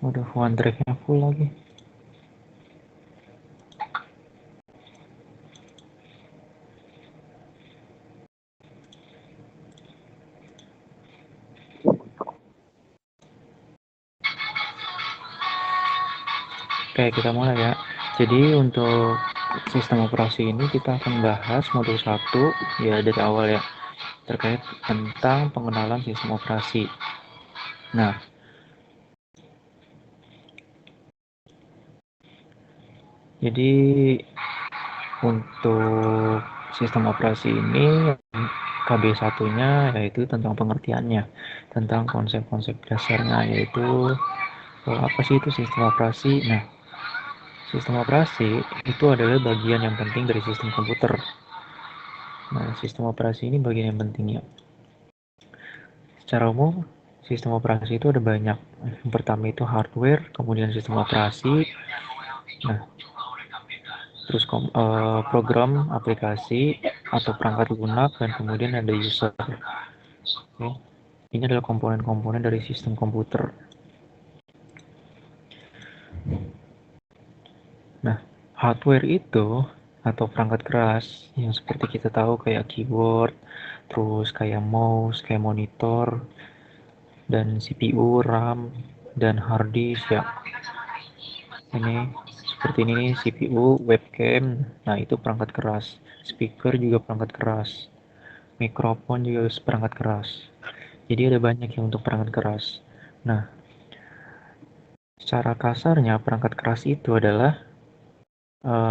Udah OneDrive-nya full lagi. Oke, kita mulai ya. Jadi untuk sistem operasi ini kita akan bahas modul 1 ya dari awal ya, terkait tentang pengenalan sistem operasi. Nah, jadi untuk sistem operasi ini KB1-nya yaitu tentang pengertiannya, tentang konsep-konsep dasarnya, yaitu apa sih itu sistem operasi. Nah, sistem operasi itu adalah bagian yang penting dari sistem komputer. Nah, sistem operasi ini bagian yang pentingnya. Secara umum, sistem operasi itu ada banyak. Yang pertama itu hardware, kemudian sistem operasi, nah, terus program, aplikasi, atau perangkat lunak, dan kemudian ada user. Oke. Ini adalah komponen-komponen dari sistem komputer. Nah, hardware itu atau perangkat keras yang seperti kita tahu kayak keyboard, terus kayak mouse, kayak monitor, dan CPU, RAM, dan hard disk ya. Ini seperti ini CPU, webcam, nah itu perangkat keras. Speaker juga perangkat keras. Mikrofon juga perangkat keras. Jadi ada banyak yang untuk perangkat keras. Nah, secara kasarnya perangkat keras itu adalah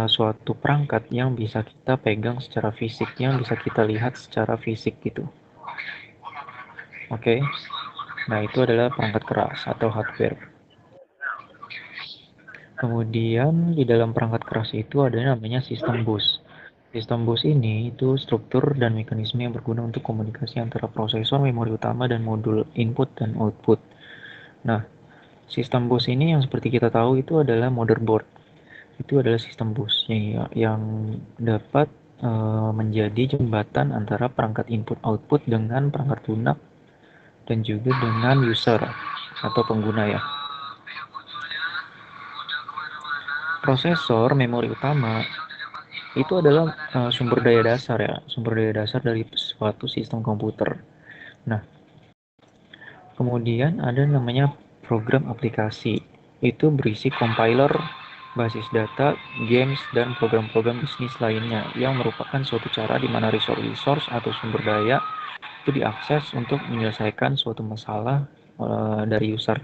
suatu perangkat yang bisa kita pegang secara fisik, yang bisa kita lihat secara fisik gitu. Oke. Nah, itu adalah perangkat keras atau hardware. Kemudian di dalam perangkat keras itu ada namanya sistem bus. Sistem bus ini itu struktur dan mekanisme yang berguna untuk komunikasi antara prosesor, memori utama, dan modul input dan output. Nah, sistem bus ini yang seperti kita tahu itu adalah motherboard. Itu adalah sistem bus yang dapat menjadi jembatan antara perangkat input output dengan perangkat lunak dan juga dengan user atau pengguna ya. Prosesor, memori utama itu adalah sumber daya dasar ya, sumber daya dasar dari suatu sistem komputer. Nah, kemudian ada namanya program aplikasi. Itu berisi compiler, basis data, games, dan program-program bisnis lainnya yang merupakan suatu cara di mana resource atau sumber daya itu diakses untuk menyelesaikan suatu masalah dari user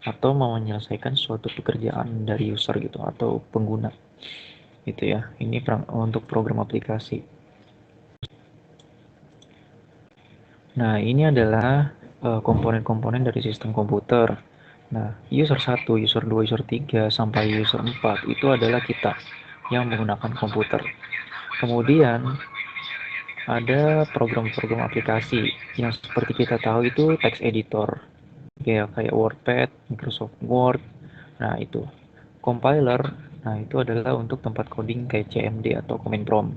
atau mau menyelesaikan suatu pekerjaan dari user gitu atau pengguna gitu ya. Ini untuk program aplikasi. Nah, ini adalah komponen-komponen dari sistem komputer. Nah, user 1, user 2, user 3, sampai user 4 itu adalah kita yang menggunakan komputer. Kemudian, ada program-program aplikasi yang seperti kita tahu itu text editor. Kayak WordPad, Microsoft Word. Nah, itu. Compiler, nah itu adalah untuk tempat coding kayak CMD atau command prompt.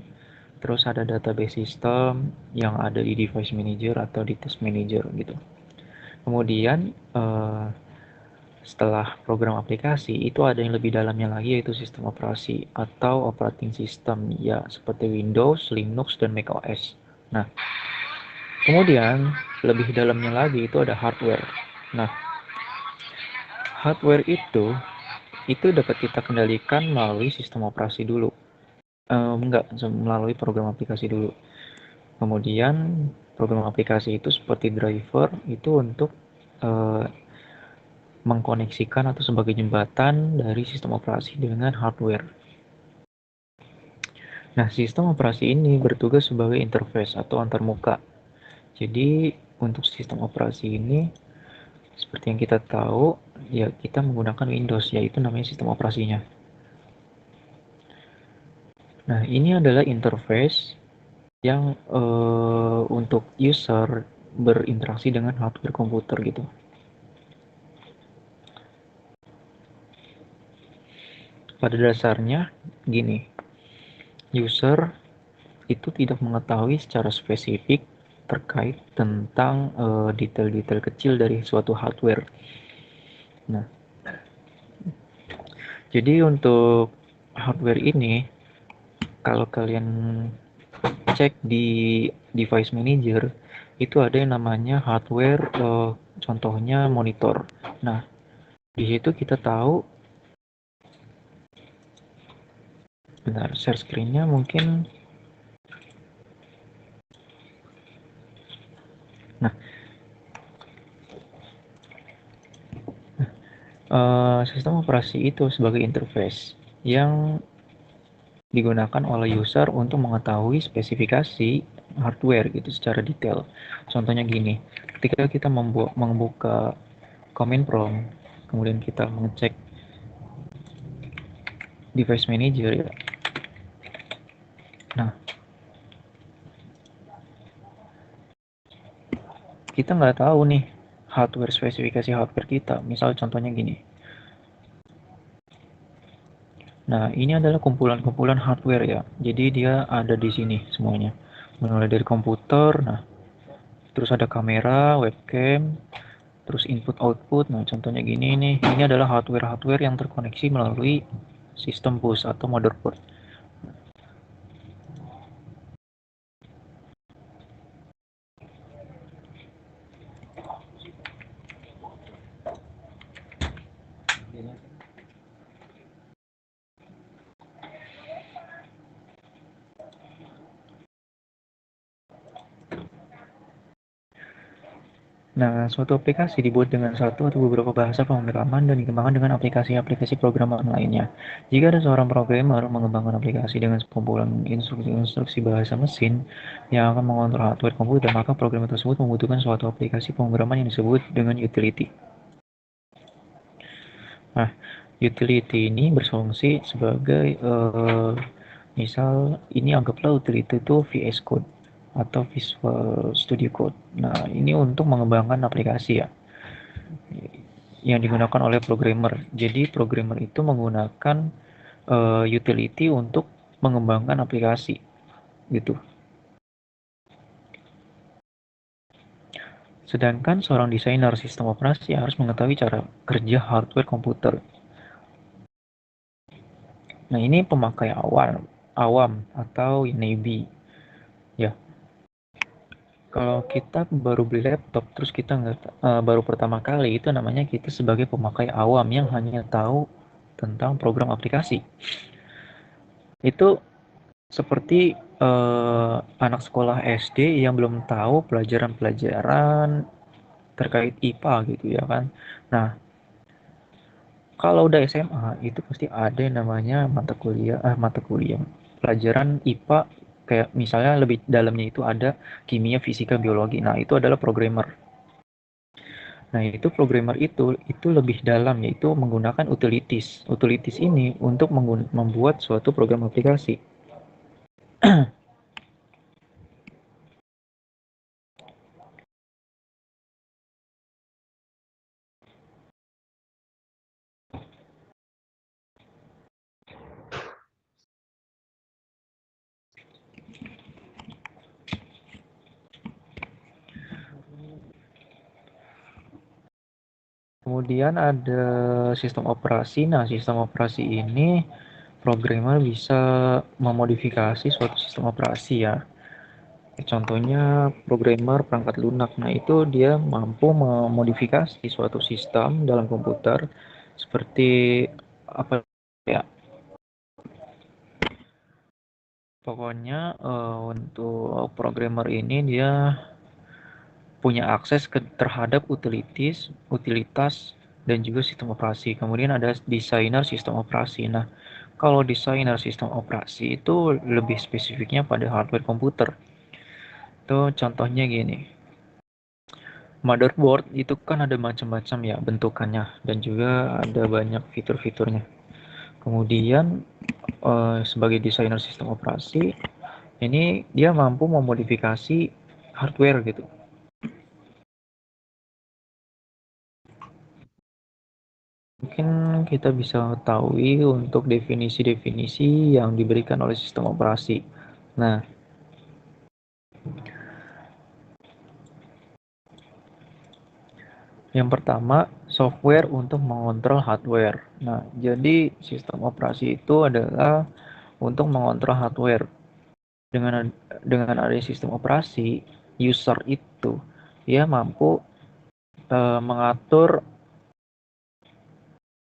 Terus ada database system yang ada di device manager atau di task manager gitu. Kemudian setelah program aplikasi itu ada yang lebih dalamnya lagi yaitu sistem operasi atau operating system ya seperti Windows, Linux, dan macOS. Nah, kemudian lebih dalamnya lagi itu ada hardware. Nah, hardware itu dapat kita kendalikan melalui sistem operasi dulu. Enggak, melalui program aplikasi dulu. Kemudian program aplikasi itu seperti driver itu untuk mengkoneksikan atau sebagai jembatan dari sistem operasi dengan hardware. Nah, sistem operasi ini bertugas sebagai interface atau antarmuka. Jadi, untuk sistem operasi ini, seperti yang kita tahu, ya kita menggunakan Windows, yaitu namanya sistem operasinya. Nah, ini adalah interface yang untuk user berinteraksi dengan hardware komputer gitu. Pada dasarnya, gini, user itu tidak mengetahui secara spesifik terkait tentang detail-detail kecil dari suatu hardware. Nah, Jadi untuk hardware ini, kalau kalian cek di device manager, itu ada yang namanya hardware, contohnya monitor. Nah, di situ kita tahu, bentar, share screen-nya mungkin. Nah, sistem operasi itu sebagai interface yang digunakan oleh user untuk mengetahui spesifikasi hardware gitu secara detail. Contohnya gini, ketika kita membuka command prompt, kemudian kita mengecek device manager ya. Nah, kita nggak tahu nih hardware, spesifikasi hardware kita. Misal contohnya gini. Nah, ini adalah kumpulan-kumpulan hardware ya. Jadi dia ada di sini semuanya. Mulai dari komputer, nah, terus ada kamera, webcam, terus input output. Nah, contohnya gini nih. Ini adalah hardware-hardware yang terkoneksi melalui sistem bus atau motherboard. Nah, suatu aplikasi dibuat dengan satu atau beberapa bahasa pemrograman dan dikembangkan dengan aplikasi-aplikasi programan lainnya. Jika ada seorang programmer mengembangkan aplikasi dengan sekumpulan instruksi-instruksi bahasa mesin yang akan mengontrol hardware komputer, maka program tersebut membutuhkan suatu aplikasi pemrograman yang disebut dengan utility. Nah, utility ini berfungsi sebagai, misal ini anggaplah utility itu VS Code atau Visual Studio Code. Nah, ini untuk mengembangkan aplikasi ya, yang digunakan oleh programmer. Jadi programmer itu menggunakan utility untuk mengembangkan aplikasi gitu. Sedangkan seorang desainer sistem operasi harus mengetahui cara kerja hardware komputer. Nah, ini pemakai awam atau newbie ya. Kalau kita baru beli laptop terus kita nggak, baru pertama kali, itu namanya kita sebagai pemakai awam yang hanya tahu tentang program aplikasi. Itu seperti anak sekolah SD yang belum tahu pelajaran-pelajaran terkait IPA gitu ya kan. Nah, kalau udah SMA itu pasti ada yang namanya mata kuliah pelajaran IPA, kayak misalnya lebih dalamnya itu ada kimia, fisika, biologi. Nah, itu adalah programmer. Nah, itu programmer itu lebih dalam, yaitu menggunakan utilities. Utilities ini untuk membuat suatu program aplikasi. Kemudian ada sistem operasi. Nah, sistem operasi ini programmer bisa memodifikasi suatu sistem operasi ya. Contohnya programmer perangkat lunak. Nah, itu dia mampu memodifikasi suatu sistem dalam komputer seperti apa ya? Pokoknya untuk programmer ini dia punya akses terhadap utilitas, dan juga sistem operasi. Kemudian ada desainer sistem operasi. Nah, kalau desainer sistem operasi itu lebih spesifiknya pada hardware komputer. Tuh contohnya gini. Motherboard itu kan ada macam-macam ya bentukannya dan juga ada banyak fitur-fiturnya. Kemudian sebagai desainer sistem operasi, ini dia mampu memodifikasi hardware gitu. Mungkin kita bisa ketahui untuk definisi-definisi yang diberikan oleh sistem operasi. Nah, Yang pertama, software untuk mengontrol hardware. Nah, jadi sistem operasi itu adalah untuk mengontrol hardware. Dengan adanya sistem operasi, user itu dia mampu mengatur,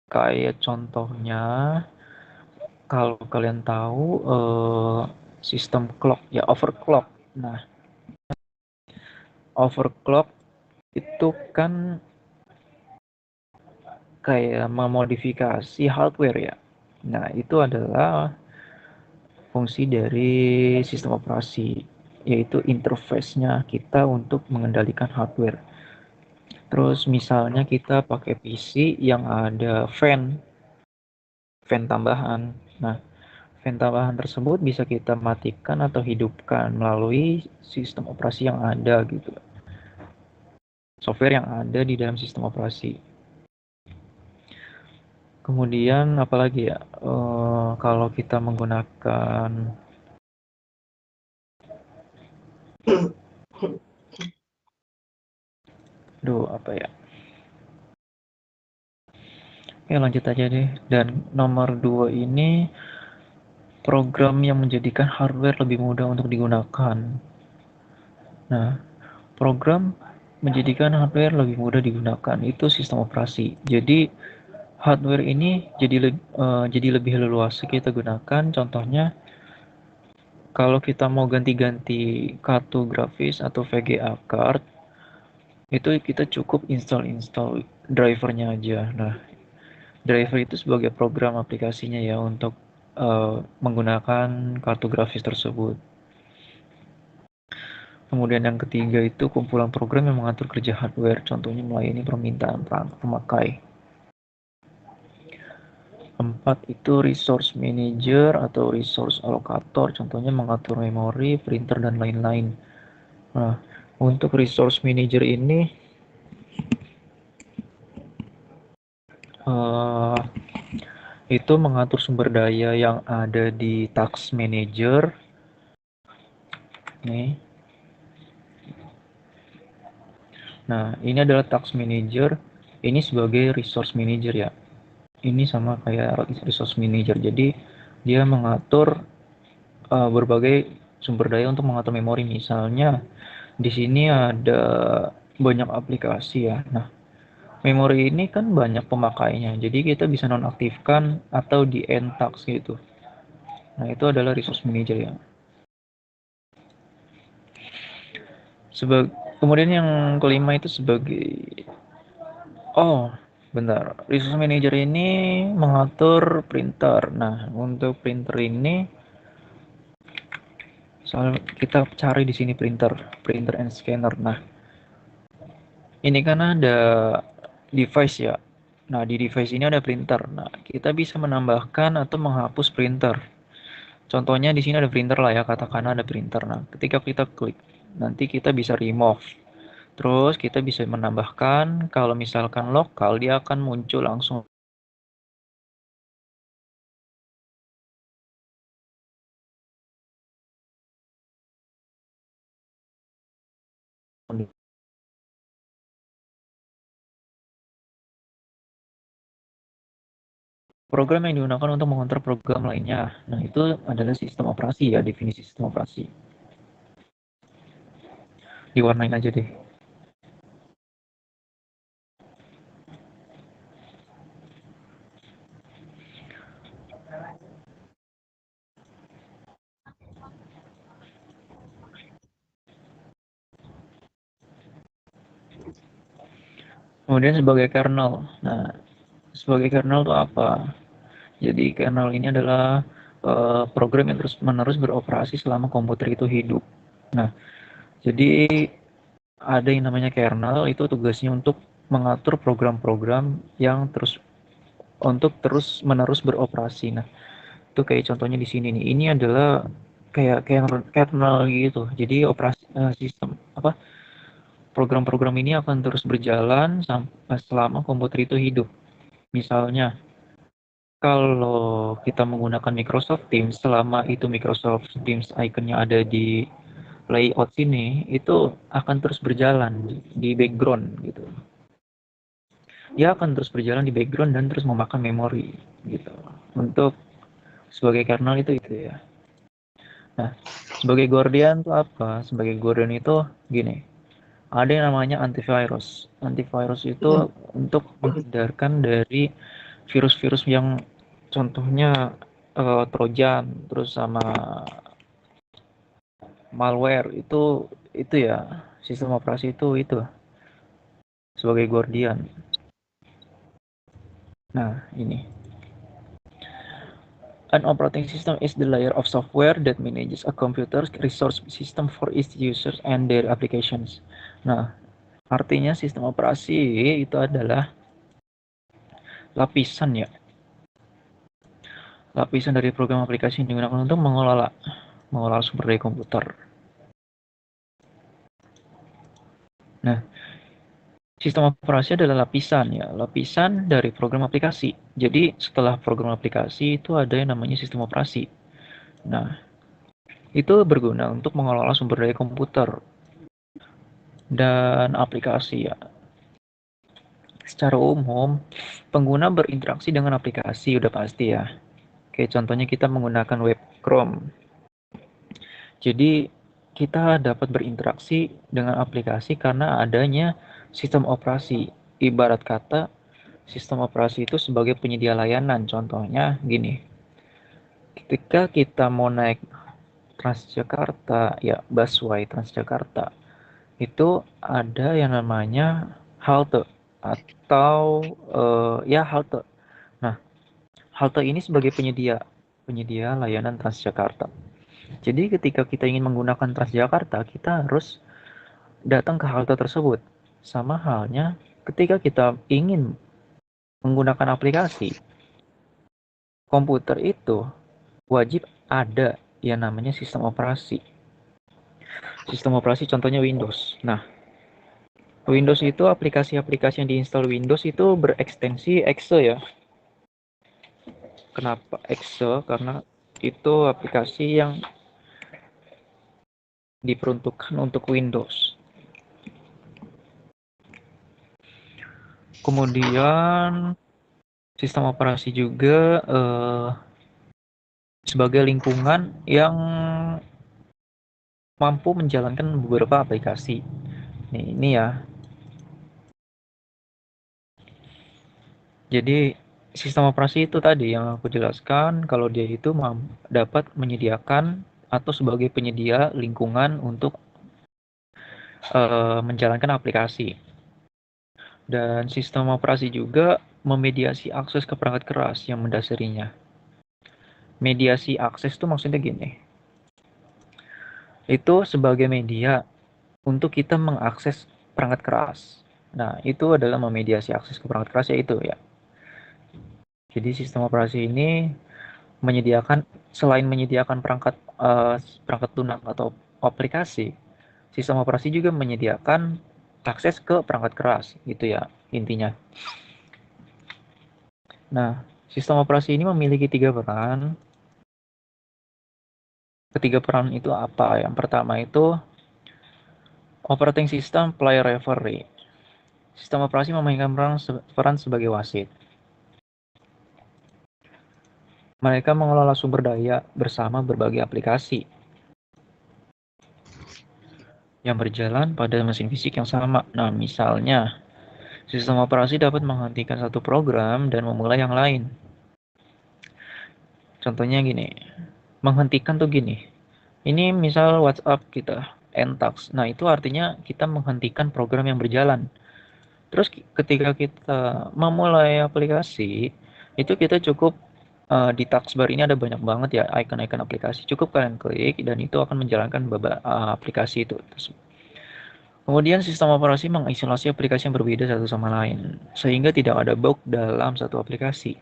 kayak contohnya kalau kalian tahu sistem clock ya, overclock. Nah, overclock itu kan kayak memodifikasi hardware ya. Nah, itu adalah fungsi dari sistem operasi, yaitu interface-nya kita untuk mengendalikan hardware. Terus misalnya kita pakai PC yang ada fan tambahan. Nah, fan tambahan tersebut bisa kita matikan atau hidupkan melalui sistem operasi yang ada gitu. Software yang ada di dalam sistem operasi. Kemudian apalagi ya? Kalau kita menggunakan apa ya? Oke, lanjut aja deh. Dan nomor 2 ini program yang menjadikan hardware lebih mudah untuk digunakan. Nah, program menjadikan hardware lebih mudah digunakan itu sistem operasi. Jadi hardware ini jadi lebih leluasa kita gunakan. Contohnya kalau kita mau ganti-ganti kartu grafis atau VGA card, itu kita cukup install drivernya aja. Nah, driver itu sebagai program aplikasinya ya untuk menggunakan kartu grafis tersebut. Kemudian yang ketiga itu kumpulan program yang mengatur kerja hardware, contohnya melayani permintaan pemakai. Keempat itu resource manager atau resource allocator, contohnya mengatur memori, printer, dan lain-lain. Nah, untuk resource manager ini uh, itu mengatur sumber daya yang ada di task manager. Nih, nah ini adalah task manager. Ini sebagai resource manager ya. Ini sama kayak resource manager. Jadi dia mengatur berbagai sumber daya untuk mengatur memori. Misalnya di sini ada banyak aplikasi ya. Nah, memori ini kan banyak pemakainya. Jadi kita bisa nonaktifkan atau di end task gitu. Nah, itu adalah resource manager ya. Kemudian yang kelima itu sebagai oh, bentar. Resource manager ini mengatur printer. Nah, untuk printer ini soal kita cari di sini printer and scanner. Nah, ini kan ada device ya. Nah, di device ini ada printer. Nah, kita bisa menambahkan atau menghapus printer. Contohnya di sini ada printer lah ya, katakan ada printer. Nah, ketika kita klik, nanti kita bisa remove. Terus kita bisa menambahkan, kalau misalkan lokal, dia akan muncul langsung program yang digunakan untuk mengontrol program lainnya. Nah, itu adalah sistem operasi ya, definisi sistem operasi. Diwarnain aja deh. Kemudian sebagai kernel. Nah, sebagai kernel itu apa? Jadi kernel ini adalah program yang terus-menerus beroperasi selama komputer itu hidup. Nah, jadi ada yang namanya kernel, itu tugasnya untuk mengatur program-program yang terus-menerus beroperasi. Nah, itu kayak contohnya di sini nih. Ini adalah kayak kernel gitu. Jadi operasi sistem apa program-program ini akan terus berjalan sampai selama komputer itu hidup. Misalnya kalau kita menggunakan Microsoft Teams, selama itu Microsoft Teams ikonnya ada di layout sini, itu akan terus berjalan di background gitu. dia akan terus berjalan di background dan terus memakan memori gitu. Untuk sebagai kernel itu ya. Nah, sebagai guardian itu apa? Sebagai guardian itu gini, ada yang namanya antivirus. Antivirus itu untuk menghindarkan dari virus-virus yang contohnya Trojan, terus sama malware itu ya sistem operasi itu sebagai guardian. Nah, ini an operating system is the layer of software that manages a computer's resource system for its users and their applications. Nah, artinya sistem operasi itu adalah lapisan ya, lapisan dari program aplikasi yang digunakan untuk mengelola sumber daya komputer. Nah, sistem operasi adalah lapisan ya, lapisan dari program aplikasi. Jadi setelah program aplikasi itu ada yang namanya sistem operasi. Nah, itu berguna untuk mengelola sumber daya komputer dan aplikasi ya. Secara umum, pengguna berinteraksi dengan aplikasi udah pasti ya. Kayak contohnya kita menggunakan web Chrome. Jadi kita dapat berinteraksi dengan aplikasi karena adanya sistem operasi. Ibarat kata, sistem operasi itu sebagai penyedia layanan. Contohnya gini, ketika kita mau naik Transjakarta, ya busway Transjakarta, itu ada yang namanya halte atau ya halte. Nah, halte ini sebagai penyedia layanan Transjakarta. Jadi ketika kita ingin menggunakan Transjakarta, kita harus datang ke halte tersebut. Sama halnya ketika kita ingin menggunakan aplikasi, komputer itu wajib ada yang namanya sistem operasi. Sistem operasi contohnya Windows. Nah, Windows itu aplikasi-aplikasi yang diinstal Windows itu berekstensi exe ya. Kenapa exe? Karena itu aplikasi yang diperuntukkan untuk Windows. Kemudian sistem operasi juga sebagai lingkungan yang mampu menjalankan beberapa aplikasi. Ini ya. Jadi sistem operasi itu tadi yang aku jelaskan kalau dia itu dapat menyediakan atau sebagai penyedia lingkungan untuk menjalankan aplikasi. Dan sistem operasi juga memediasi akses ke perangkat keras yang mendasarinya. Mediasi akses itu maksudnya gini. Itu sebagai media untuk kita mengakses perangkat keras. Nah, itu adalah memediasi akses ke perangkat keras yaitu ya. Jadi sistem operasi ini menyediakan selain menyediakan perangkat lunak atau aplikasi, sistem operasi juga menyediakan akses ke perangkat keras gitu ya intinya. Nah, sistem operasi ini memiliki 3 peran. Ketiga peran itu apa? Yang pertama itu operating system player referee. Sistem operasi memainkan peran sebagai wasit. Mereka mengelola sumber daya bersama berbagai aplikasi yang berjalan pada mesin fisik yang sama. Nah, misalnya, sistem operasi dapat menghentikan satu program dan memulai yang lain. Contohnya gini, menghentikan tuh gini. Ini misal WhatsApp kita, Entax. Nah, itu artinya kita menghentikan program yang berjalan. Terus ketika kita memulai aplikasi, itu kita cukup di taskbar ini ada banyak banget ya icon-icon aplikasi. Cukup kalian klik dan itu akan menjalankan aplikasi itu. Kemudian sistem operasi mengisolasi aplikasi yang berbeda satu sama lain, sehingga tidak ada bug dalam satu aplikasi.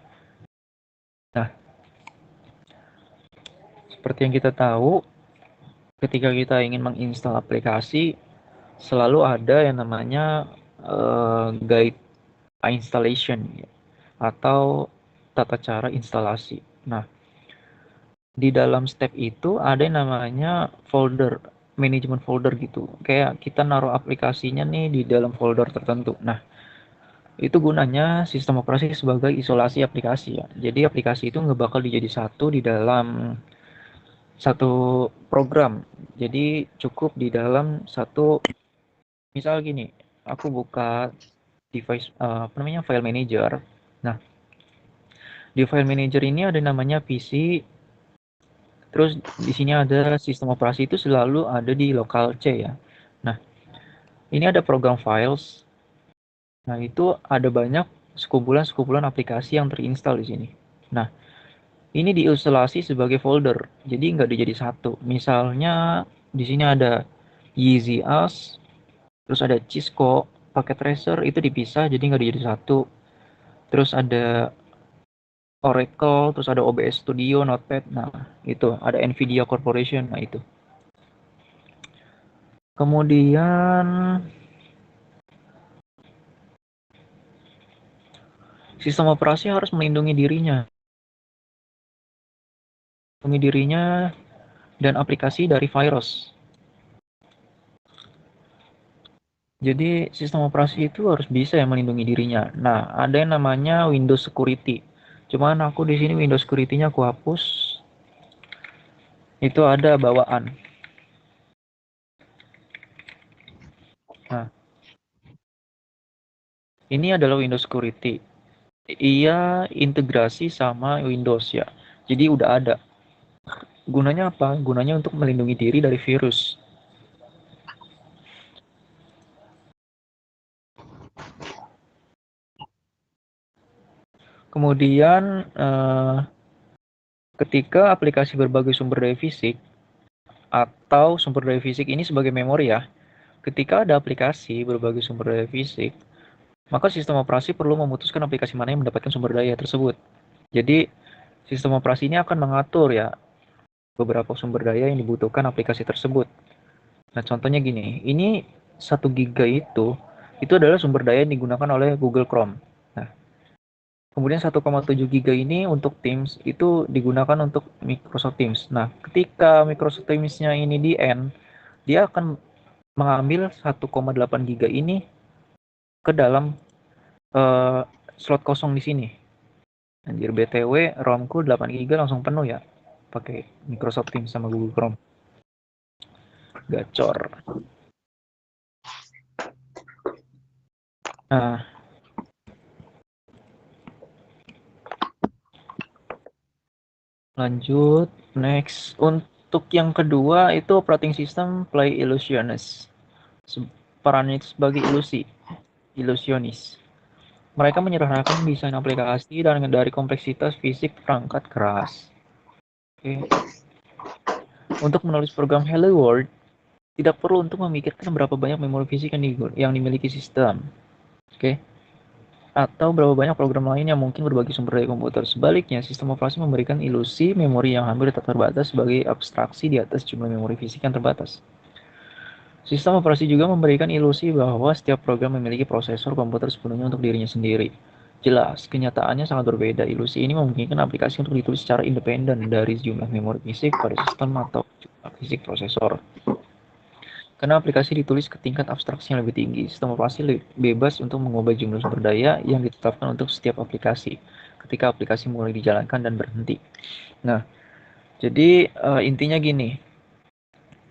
Nah, seperti yang kita tahu, ketika kita ingin menginstal aplikasi, selalu ada yang namanya guide installation atau tata cara instalasi. Nah, di dalam step itu ada yang namanya folder, manajemen folder gitu. Kayak kita naruh aplikasinya nih di dalam folder tertentu. Nah, Itu gunanya sistem operasi sebagai isolasi aplikasi ya. Jadi aplikasi itu nggak bakal dijadi satu di dalam satu program. Jadi cukup di dalam satu, misal gini, aku buka device apa namanya, file manager. Nah, di file manager ini ada namanya PC. Terus di sini ada sistem operasi itu selalu ada di local C ya. Nah, ini ada program files. Nah, itu ada banyak sekumpulan-sekumpulan aplikasi yang terinstall di sini. Nah, ini diisolasi sebagai folder. Jadi nggak dijadi satu. Misalnya di sini ada Yeezy Us, terus ada Cisco, paket tracer itu dipisah jadi nggak dijadi satu. Terus ada Oracle, terus ada OBS Studio, Notepad. Nah, itu ada Nvidia Corporation. Nah, itu. Kemudian sistem operasi harus melindungi dirinya dan aplikasi dari virus. Jadi sistem operasi itu harus bisa ya melindungi dirinya. Nah, ada yang namanya Windows Security. Cuman aku di sini Windows Security-nya aku hapus. Itu ada bawaan. Nah, ini adalah Windows Security. Ia integrasi sama Windows ya. Jadi udah ada. Gunanya apa? Gunanya untuk melindungi diri dari virus. Kemudian ketika aplikasi berbagai sumber daya fisik atau sumber daya fisik ini sebagai memori ya. Ketika ada aplikasi berbagai sumber daya fisik, maka sistem operasi perlu memutuskan aplikasi mana yang mendapatkan sumber daya tersebut. Jadi, sistem operasi ini akan mengatur ya beberapa sumber daya yang dibutuhkan aplikasi tersebut. Nah, contohnya gini, ini 1 GB itu adalah sumber daya yang digunakan oleh Google Chrome. Nah, kemudian 1,7 GB ini untuk Teams itu digunakan untuk Microsoft Teams. Nah, ketika Microsoft Teams-nya ini di end, dia akan mengambil 1,8 GB ini ke dalam slot kosong di sini. Anjir, BTW ROM-ku 8 GB langsung penuh ya. Pakai Microsoft Teams sama Google Chrome. Gacor. Nah, lanjut. Next. Untuk yang kedua itu operating system play illusionist. Perannya sebagai ilusionis. Mereka menyederhanakan desain aplikasi dan dari kompleksitas fisik perangkat keras. Oke. Untuk menulis program Hello World, tidak perlu untuk memikirkan berapa banyak memori fisik yang dimiliki sistem. Oke. Atau berapa banyak program lain yang mungkin berbagi sumber daya komputer. Sebaliknya, sistem operasi memberikan ilusi memori yang hampir tak terbatas sebagai abstraksi di atas jumlah memori fisik yang terbatas. Sistem operasi juga memberikan ilusi bahwa setiap program memiliki prosesor komputer sepenuhnya untuk dirinya sendiri. Jelas, kenyataannya sangat berbeda. Ilusi ini memungkinkan aplikasi untuk ditulis secara independen dari jumlah memori fisik pada sistem atau jumlah fisik prosesor. Karena aplikasi ditulis ke tingkat abstraksi yang lebih tinggi, sistem operasi bebas untuk mengubah jumlah sumber daya yang ditetapkan untuk setiap aplikasi ketika aplikasi mulai dijalankan dan berhenti. Nah, jadi intinya gini,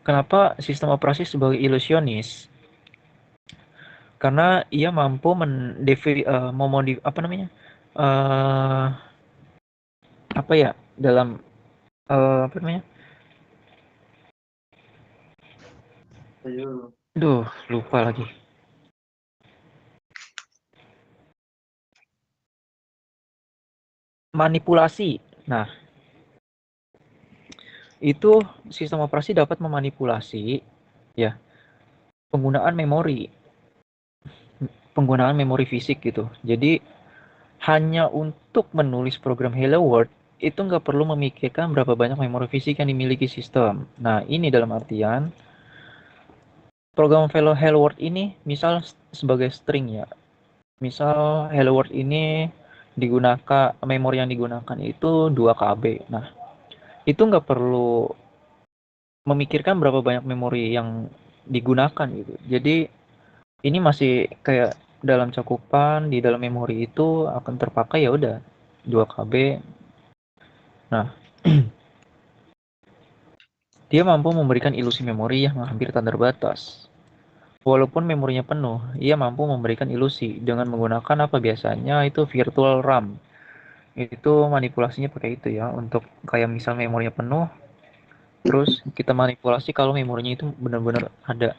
kenapa sistem operasi sebagai ilusionis? Karena ia mampu apa namanya, uh, apa ya, dalam apa namanya? Duh, lupa lagi. Manipulasi. Nah, itu sistem operasi dapat memanipulasi ya penggunaan memori fisik gitu. Jadi hanya untuk menulis program Hello World itu nggak perlu memikirkan berapa banyak memori fisik yang dimiliki sistem. Nah, ini dalam artian program Hello World ini misal sebagai string ya. Misal Hello World ini digunakan, memori yang digunakan itu 2 KB. Nah, itu nggak perlu memikirkan berapa banyak memori yang digunakan gitu. Jadi ini masih kayak dalam cakupan di dalam memori itu akan terpakai ya udah 2 KB. Nah, dia mampu memberikan ilusi memori yang hampir tak terbatas. Walaupun memorinya penuh, ia mampu memberikan ilusi dengan menggunakan apa biasanya itu virtual RAM. Itu manipulasinya pakai itu ya, untuk kayak misal memorinya penuh, terus kita manipulasi kalau memorinya itu benar-benar ada.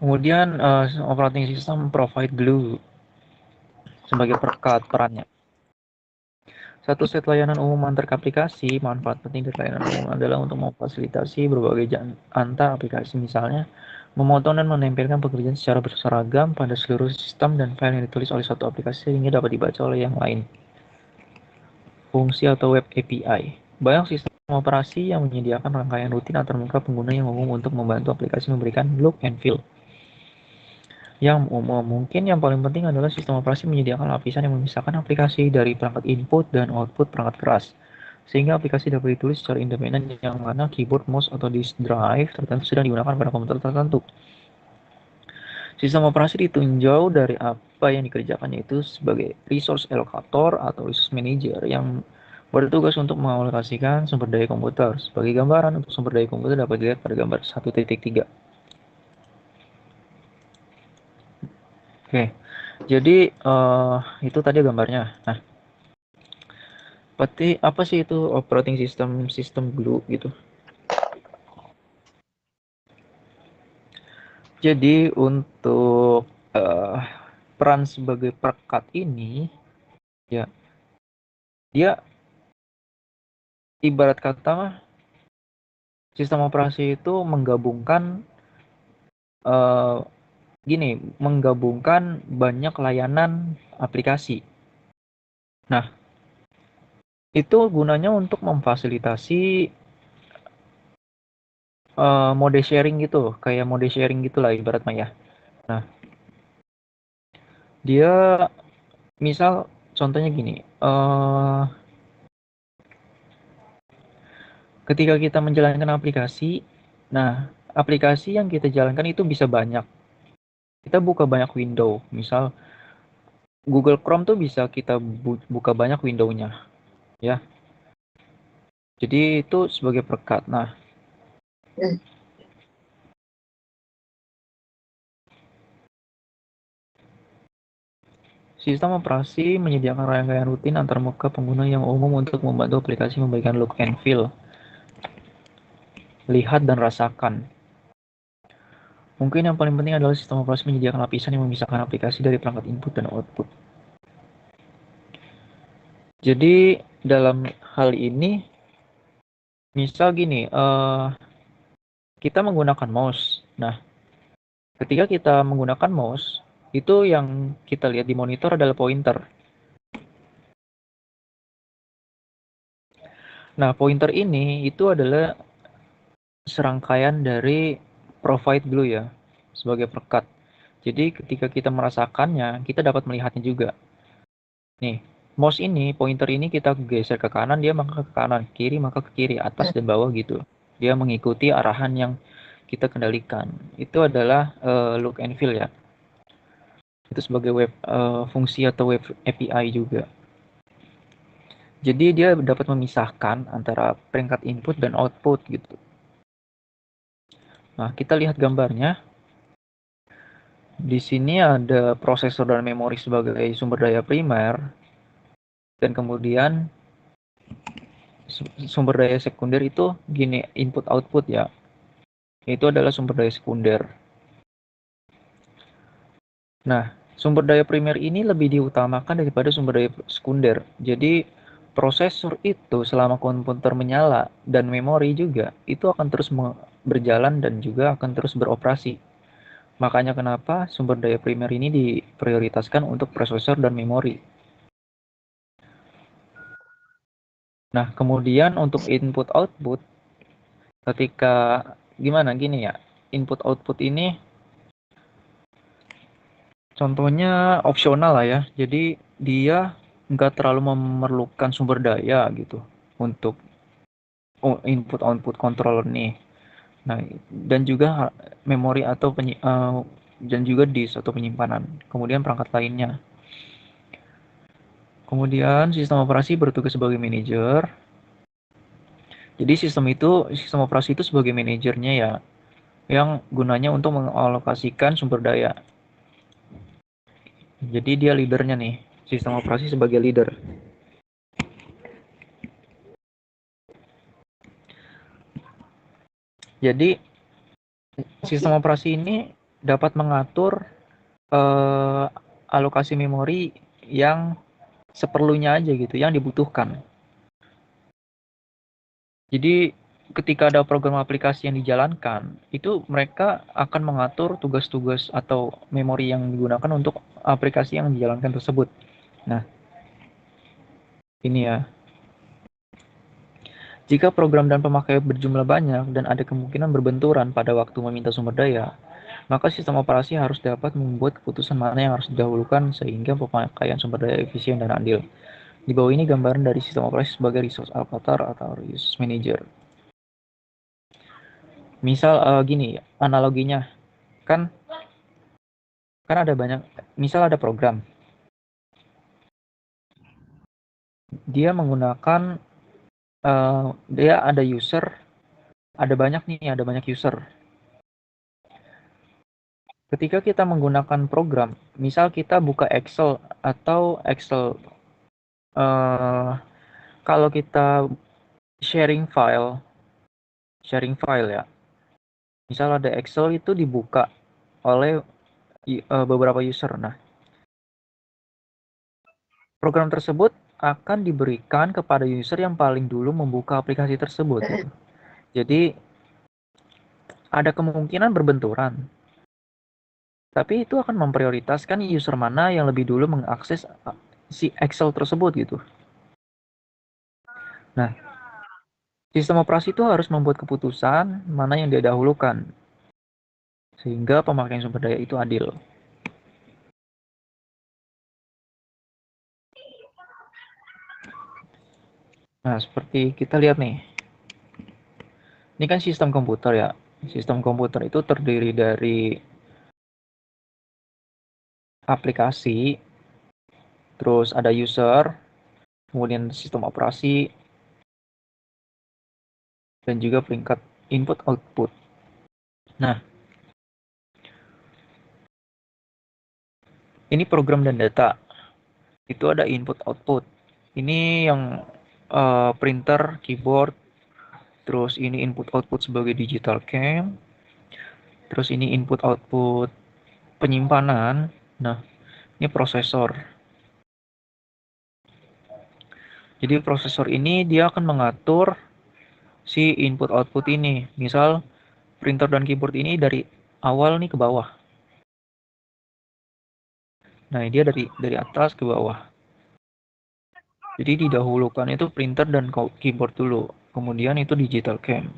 Kemudian operating system provide glue sebagai perekat perannya. Satu set layanan umum antar aplikasi, manfaat penting dari layanan umum adalah untuk memfasilitasi berbagai antar aplikasi, misalnya memotong dan menempelkan pekerjaan secara berseragam pada seluruh sistem dan file yang ditulis oleh satu aplikasi sehingga dapat dibaca oleh yang lain. Fungsi atau web API. Banyak sistem operasi yang menyediakan rangkaian rutin antarmuka pengguna yang umum untuk membantu aplikasi memberikan look and feel. Yang mungkin yang paling penting adalah sistem operasi menyediakan lapisan yang memisahkan aplikasi dari perangkat input dan output perangkat keras, sehingga aplikasi dapat ditulis secara independen yang mana keyboard, mouse, atau disk drive tertentu sedang digunakan pada komputer tertentu. Sistem operasi ditinjau dari apa yang dikerjakan, yaitu sebagai resource allocator atau resource manager yang bertugas untuk mengalokasikan sumber daya komputer. Sebagai gambaran untuk sumber daya komputer dapat dilihat pada gambar 1.3. Oke, jadi itu tadi gambarnya. Nah, berarti apa sih itu operating system glue gitu? Jadi untuk peran sebagai perekat ini, ya dia ibarat kata sistem operasi itu menggabungkan uh, gini, menggabungkan banyak layanan aplikasi. Nah, itu gunanya untuk memfasilitasi mode sharing gitu, kayak mode sharing gitulah ibarat mah ya. Nah, dia misal contohnya gini, ketika kita menjalankan aplikasi, nah aplikasi yang kita jalankan itu bisa banyak. Kita buka banyak window, misal Google Chrome tuh bisa kita buka banyak window-nya, ya. Jadi itu sebagai perekat. Nah, sistem operasi menyediakan rangkaian rutin antarmuka pengguna yang umum untuk membantu aplikasi memberikan look and feel, lihat dan rasakan. Mungkin yang paling penting adalah sistem operasi menyediakan lapisan yang memisahkan aplikasi dari perangkat input dan output. Jadi dalam hal ini, misal gini, kita menggunakan mouse. Nah, ketika kita menggunakan mouse, itu yang kita lihat di monitor adalah pointer. Nah, pointer ini itu adalah serangkaian dari provide glue ya, sebagai perekat. Jadi ketika kita merasakannya, kita dapat melihatnya juga. Nih, mouse ini, pointer ini kita geser ke kanan, dia maka ke kanan, kiri maka ke kiri, atas dan bawah gitu. Dia mengikuti arahan yang kita kendalikan. Itu adalah look and feel ya. Itu sebagai web fungsi atau web API juga. Jadi dia dapat memisahkan antara perangkat input dan output gitu. Nah, kita lihat gambarnya. Di sini ada prosesor dan memori sebagai sumber daya primer, dan kemudian sumber daya sekunder itu gini, input output ya. Itu adalah sumber daya sekunder. Nah, sumber daya primer ini lebih diutamakan daripada sumber daya sekunder. Jadi prosesor itu selama komputer menyala dan memori juga itu akan terus berjalan dan juga akan terus beroperasi. Makanya kenapa sumber daya primer ini diprioritaskan untuk prosesor dan memori. Nah, kemudian untuk input output, ketika gimana gini ya, input output ini contohnya opsional lah ya. Jadi dia nggak terlalu memerlukan sumber daya gitu untuk input output controller nih. Nah, dan juga memori atau dan juga disk atau penyimpanan. Kemudian perangkat lainnya. Kemudian sistem operasi bertugas sebagai manajer. Jadi sistem operasi itu sebagai manajernya ya, yang gunanya untuk mengalokasikan sumber daya. Jadi dia leadernya nih, sistem operasi sebagai leader. Jadi sistem operasi ini dapat mengatur eh, alokasi memori yang seperlunya aja gitu, yang dibutuhkan. Jadi ketika ada program aplikasi yang dijalankan, itu mereka akan mengatur tugas-tugas atau memori yang digunakan untuk aplikasi yang dijalankan tersebut. Nah, ini ya. Jika program dan pemakai berjumlah banyak dan ada kemungkinan berbenturan pada waktu meminta sumber daya, maka sistem operasi harus dapat membuat keputusan mana yang harus didahulukan sehingga pemakaian sumber daya efisien dan adil. Di bawah ini gambaran dari sistem operasi sebagai resource allocator atau resource manager. Misal gini, analoginya kan kan ada banyak, misal ada program, dia menggunakan dia ada user, ada banyak user. Ketika kita menggunakan program, misal kita buka Excel atau Excel, uh, kalau kita sharing file ya, misal ada Excel itu dibuka oleh beberapa user. Nah, program tersebut akan diberikan kepada user yang paling dulu membuka aplikasi tersebut gitu. Jadi ada kemungkinan berbenturan, tapi itu akan memprioritaskan user mana yang lebih dulu mengakses si Excel tersebut gitu. Nah, sistem operasi itu harus membuat keputusan mana yang didahulukan sehingga pemakaian sumber daya itu adil. Nah, seperti kita lihat nih. Ini kan sistem komputer ya. Sistem komputer itu terdiri dari aplikasi, terus ada user, kemudian sistem operasi, dan juga peringkat input output. Nah, ini program dan data. Itu ada input output. Ini yang printer, keyboard, terus ini input output sebagai digital cam, terus ini input output penyimpanan. Nah, ini prosesor. Jadi prosesor ini dia akan mengatur si input output ini. Misal printer dan keyboard ini dari awal nih ke bawah. Nah, dia dari atas ke bawah. Jadi didahulukan itu printer dan keyboard dulu. Kemudian itu digital cam.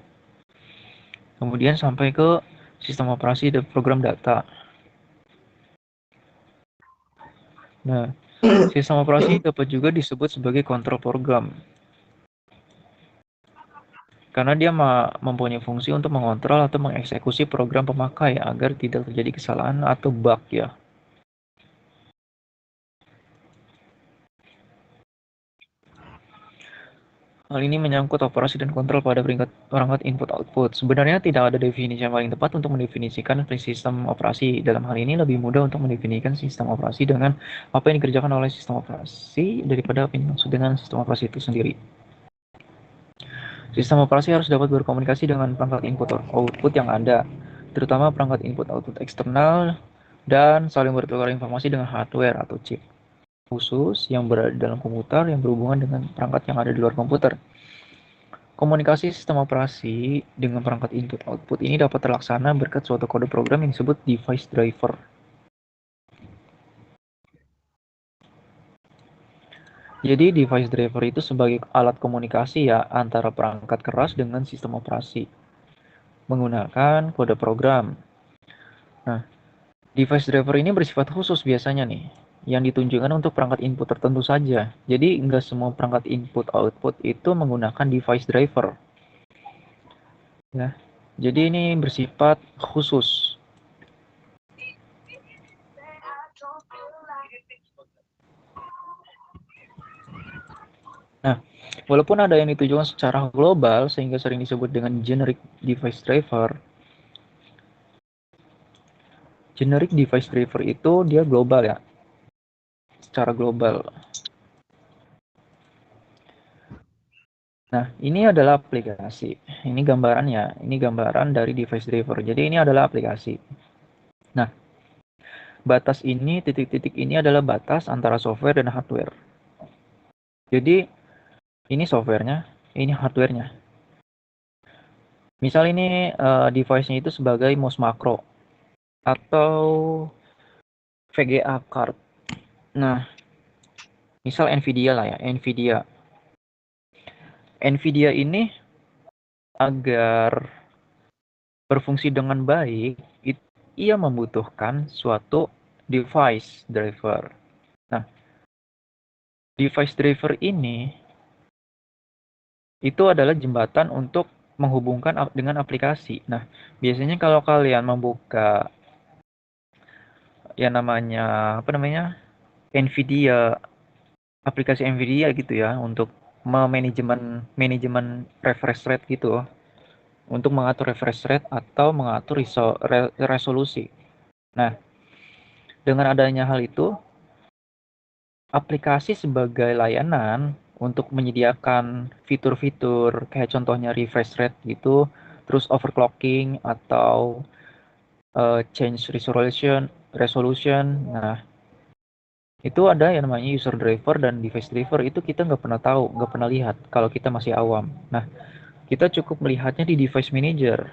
Kemudian sampai ke sistem operasi dan program data. Nah, sistem operasi dapat juga disebut sebagai kontrol program. Karena dia mempunyai fungsi untuk mengontrol atau mengeksekusi program pemakai agar tidak terjadi kesalahan atau bug ya. Hal ini menyangkut operasi dan kontrol pada perangkat input-output. Sebenarnya tidak ada definisi yang paling tepat untuk mendefinisikan sistem operasi. Dalam hal ini lebih mudah untuk mendefinisikan sistem operasi dengan apa yang dikerjakan oleh sistem operasi daripada apa yang dimaksud dengan sistem operasi itu sendiri. Sistem operasi harus dapat berkomunikasi dengan perangkat input-output yang ada, terutama perangkat input-output eksternal, dan saling bertukar informasi dengan hardware atau chip khusus yang berada di dalam komputer yang berhubungan dengan perangkat yang ada di luar komputer. Komunikasi sistem operasi dengan perangkat input-output ini dapat terlaksana berkat suatu kode program yang disebut device driver. Jadi device driver itu sebagai alat komunikasi ya antara perangkat keras dengan sistem operasi menggunakan kode program. Nah, device driver ini bersifat khusus biasanya nih. yang ditunjukkan untuk perangkat input tertentu saja. Jadi nggak semua perangkat input output itu menggunakan device driver. Ya. Jadi ini bersifat khusus. Nah, walaupun ada yang ditujukan secara global sehingga sering disebut dengan generic device driver, generic device driver itu dia global ya, secara global. Nah, ini adalah aplikasi. Ini gambarannya, ini gambaran dari device driver. Jadi ini adalah aplikasi. Nah, batas ini, titik-titik ini adalah batas antara software dan hardware. Jadi ini softwarenya, ini hardwarenya. Misal ini device-nya itu sebagai mouse makro atau VGA card. Nah, misal Nvidia lah ya, Nvidia. Nvidia ini agar berfungsi dengan baik, ia membutuhkan suatu device driver. Nah, device driver ini itu adalah jembatan untuk menghubungkan dengan aplikasi. Nah, biasanya kalau kalian membuka yang namanya apa namanya Nvidia, aplikasi Nvidia gitu ya, untuk manajemen refresh rate gitu, untuk mengatur refresh rate atau mengatur resolusi. Nah, dengan adanya hal itu, aplikasi sebagai layanan untuk menyediakan fitur-fitur kayak contohnya refresh rate gitu, terus overclocking atau change resolution. Nah, itu ada yang namanya user driver dan device driver, itu kita nggak pernah tahu, nggak pernah lihat kalau kita masih awam. Nah, kita cukup melihatnya di device manager.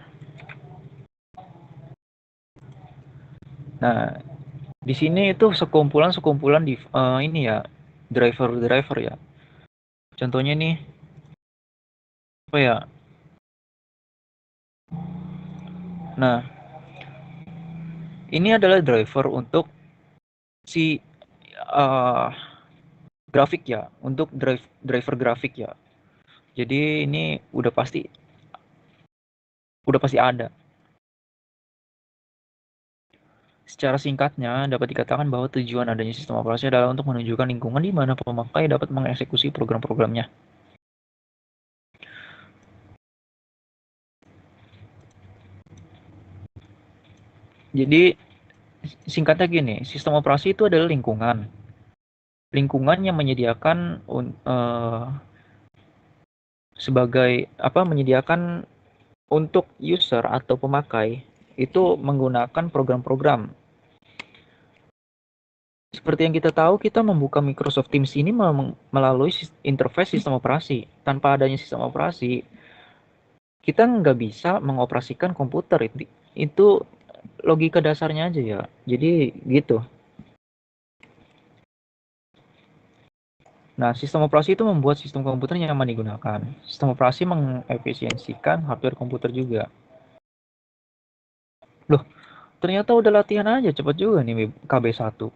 Nah, di sini itu sekumpulan di ini ya, driver ya. Contohnya nih, apa ya? Nah, ini adalah driver untuk si uh, grafik ya, untuk driver grafik ya. Jadi ini udah pasti ada. Secara singkatnya, dapat dikatakan bahwa tujuan adanya sistem operasi adalah untuk menunjukkan lingkungan di mana pemakai dapat mengeksekusi program-programnya. Jadi singkatnya gini, sistem operasi itu adalah lingkungan. Lingkungan yang menyediakan sebagai apa menyediakan untuk user atau pemakai itu menggunakan program-program. Seperti yang kita tahu, kita membuka Microsoft Teams ini melalui interface sistem operasi. Tanpa adanya sistem operasi, kita nggak bisa mengoperasikan komputer. Itu logika dasarnya aja ya. Jadi gitu. Nah, sistem operasi itu membuat sistem komputer nyaman digunakan. Sistem operasi mengefisiensikan hardware komputer juga. Loh, ternyata udah latihan aja cepat juga nih KB1.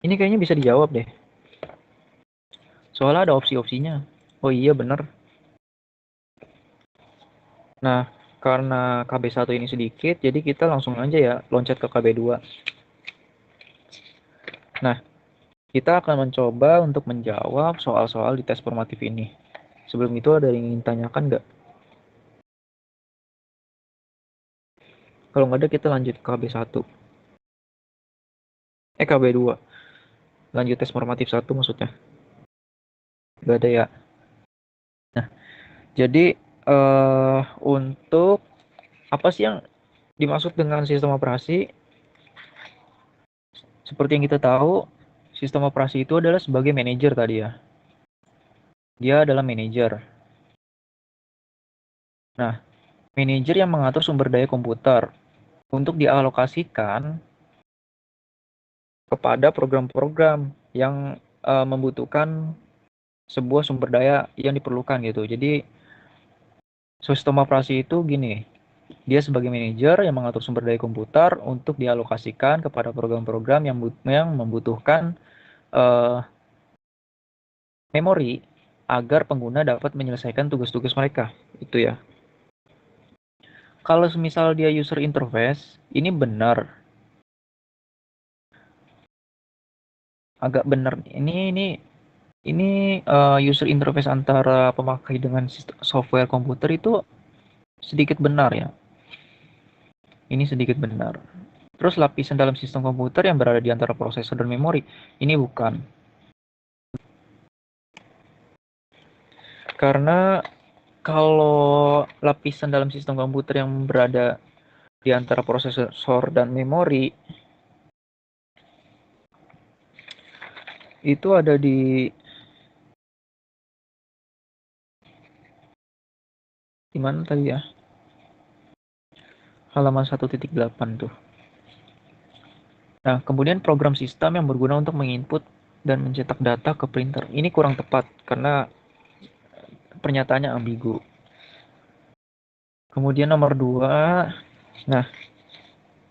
Ini kayaknya bisa dijawab deh. Soalnya ada opsi-opsinya. Oh iya bener. Nah, karena KB1 ini sedikit, jadi kita langsung aja ya loncat ke KB2. Nah, kita akan mencoba untuk menjawab soal-soal di tes formatif ini. Sebelum itu ada yang ingin tanyakan nggak? Kalau nggak ada, kita lanjut ke KB1. KB2. Lanjut tes formatif 1 maksudnya. Nggak ada ya? Nah, jadi untuk apa sih yang dimaksud dengan sistem operasi? Seperti yang kita tahu, sistem operasi itu adalah sebagai manajer tadi ya. Dia adalah manajer. Nah, manajer yang mengatur sumber daya komputer untuk dialokasikan kepada program-program yang membutuhkan sebuah sumber daya yang diperlukan gitu. Jadi sistem operasi itu gini, Dia sebagai manajer yang mengatur sumber daya komputer untuk dialokasikan kepada program-program yang membutuhkan memori agar pengguna dapat menyelesaikan tugas-tugas mereka. Itu ya. Kalau misal dia user interface, ini benar. Agak benar. Ini user interface antara pemakai dengan software komputer itu sedikit benar ya. Ini sedikit benar. Terus lapisan dalam sistem komputer yang berada di antara prosesor dan memori, ini bukan. Karena kalau lapisan dalam sistem komputer yang berada di antara prosesor dan memori itu ada di mana tadi ya? Halaman 1.8 tuh. Nah, kemudian program sistem yang berguna untuk menginput dan mencetak data ke printer. Ini kurang tepat karena pernyataannya ambigu. Kemudian nomor 2, nah,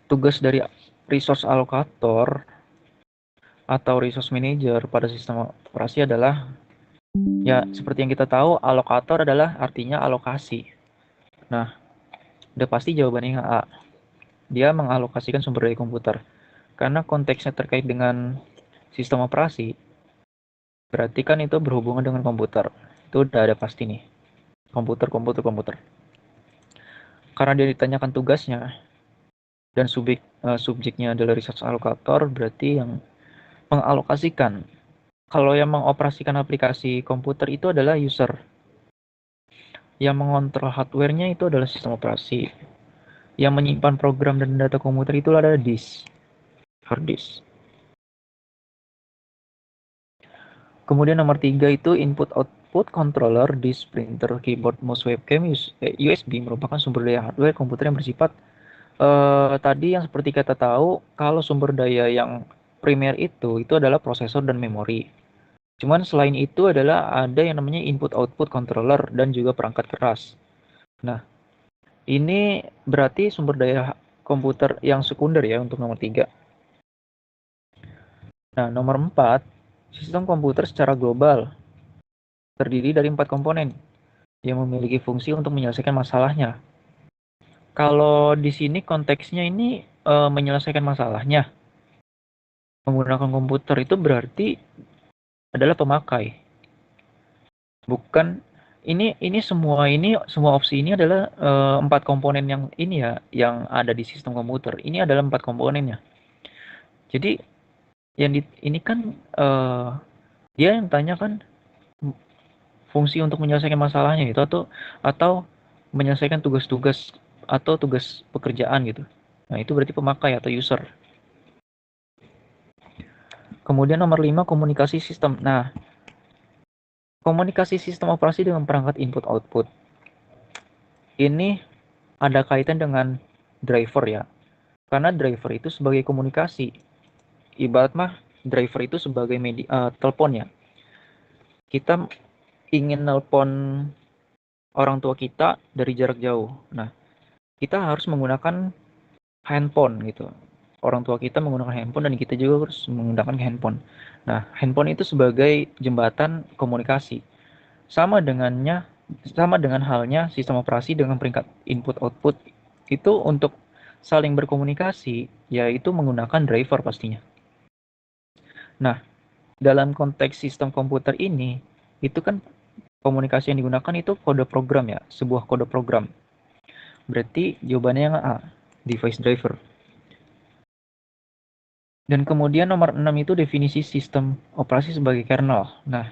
tugas dari resource allocator atau resource manager pada sistem operasi adalah, ya seperti yang kita tahu, allocator adalah artinya alokasi. Nah, udah pasti jawabannya A. Dia mengalokasikan sumber daya komputer. Karena konteksnya terkait dengan sistem operasi, berarti kan itu berhubungan dengan komputer. Itu udah ada pasti nih. Komputer. Karena dia ditanyakan tugasnya, dan subjeknya adalah resource allocator, berarti yang mengalokasikan. Kalau yang mengoperasikan aplikasi komputer itu adalah user. Yang mengontrol hardware-nya itu adalah sistem operasi. Yang menyimpan program dan data komputer itu adalah hard disk. Kemudian nomor 3 itu input-output controller, disk, printer, keyboard, mouse, webcam, USB merupakan sumber daya hardware komputer yang bersifat tadi yang seperti kita tahu, kalau sumber daya yang primer itu adalah prosesor dan memori. Cuman selain itu adalah ada yang namanya input-output controller dan juga perangkat keras. Nah, ini berarti sumber daya komputer yang sekunder ya untuk nomor 3. Nah, nomor 4, sistem komputer secara global terdiri dari 4 komponen yang memiliki fungsi untuk menyelesaikan masalahnya. Kalau di sini konteksnya ini menyelesaikan masalahnya menggunakan komputer itu berarti adalah pemakai. Bukan semua opsi ini adalah 4 komponen yang ini ya, yang ada di sistem komputer. Ini adalah 4 komponennya. Jadi ini kan dia yang tanya kan fungsi untuk menyelesaikan masalahnya itu atau menyelesaikan tugas-tugas atau tugas pekerjaan gitu. Nah, itu berarti pemakai atau user. Kemudian nomor 5, komunikasi sistem. Nah, komunikasi sistem operasi dengan perangkat input output. Ini ada kaitan dengan driver ya. Karena driver itu sebagai komunikasi. Ibarat mah driver itu sebagai telepon ya. Kita ingin nelpon orang tua kita dari jarak jauh. Nah, kita harus menggunakan handphone gitu. Orang tua kita menggunakan handphone dan kita juga harus menggunakan handphone. Nah, handphone itu sebagai jembatan komunikasi. Sama dengan halnya sistem operasi dengan peringkat input output itu untuk saling berkomunikasi, yaitu menggunakan driver pastinya. Nah, dalam konteks sistem komputer ini, itu kan komunikasi yang digunakan itu kode program ya, sebuah kode program. Berarti jawabannya yang A, device driver. Dan kemudian nomor 6 itu definisi sistem operasi sebagai kernel. Nah,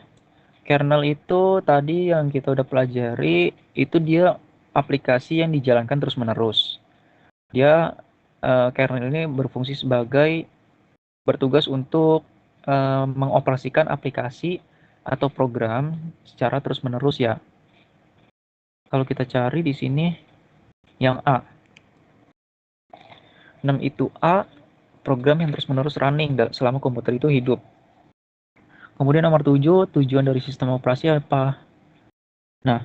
kernel itu tadi yang kita udah pelajari, itu dia aplikasi yang dijalankan terus-menerus. Dia kernel ini bertugas untuk mengoperasikan aplikasi atau program secara terus-menerus ya. Kalau kita cari di sini yang A. 6 itu A, program yang terus-menerus running selama komputer itu hidup. Kemudian nomor 7, tujuan dari sistem operasi apa? Nah,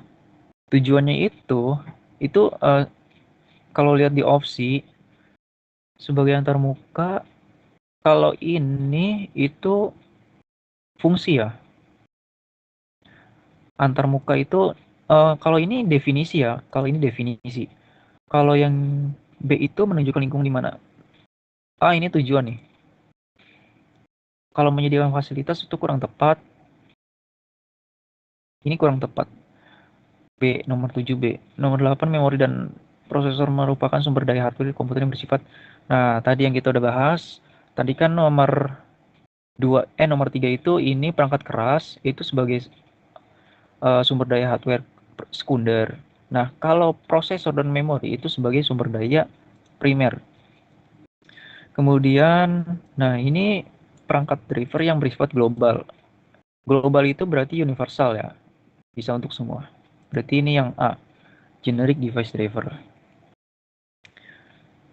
tujuannya itu kalau lihat di opsi sebagai antarmuka, kalau ini itu fungsi ya. Antarmuka itu kalau ini definisi ya, kalau ini definisi. Kalau yang B itu menunjukkan lingkungan di mana? Ini tujuan nih. Kalau menyediakan fasilitas itu kurang tepat. Ini kurang tepat. B, nomor 7B. Nomor 8, memori dan prosesor merupakan sumber daya hardware komputer yang bersifat. Nah, tadi yang kita udah bahas, tadi kan nomor 3 itu ini perangkat keras, itu sebagai sumber daya hardware sekunder. Nah, kalau prosesor dan memori itu sebagai sumber daya primer. Kemudian, nah ini perangkat driver yang bersifat global. Global itu berarti universal ya, bisa untuk semua. Berarti ini yang A, generic device driver.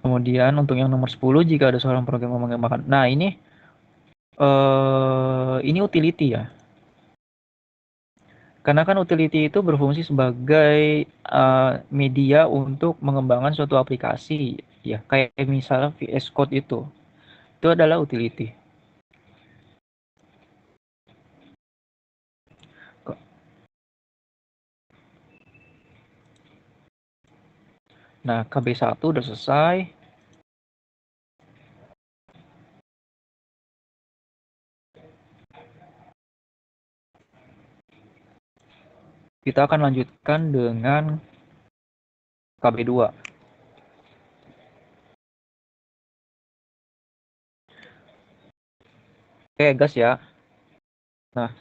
Kemudian untuk yang nomor 10, jika ada seorang program mengembangkan. Nah, ini utility ya. Karena kan utility itu berfungsi sebagai media untuk mengembangkan suatu aplikasi ya, kayak misalnya VS Code itu. Itu adalah utility. Nah, KB1 udah selesai. Kita akan lanjutkan dengan KB2. Oke, gas ya. Nah,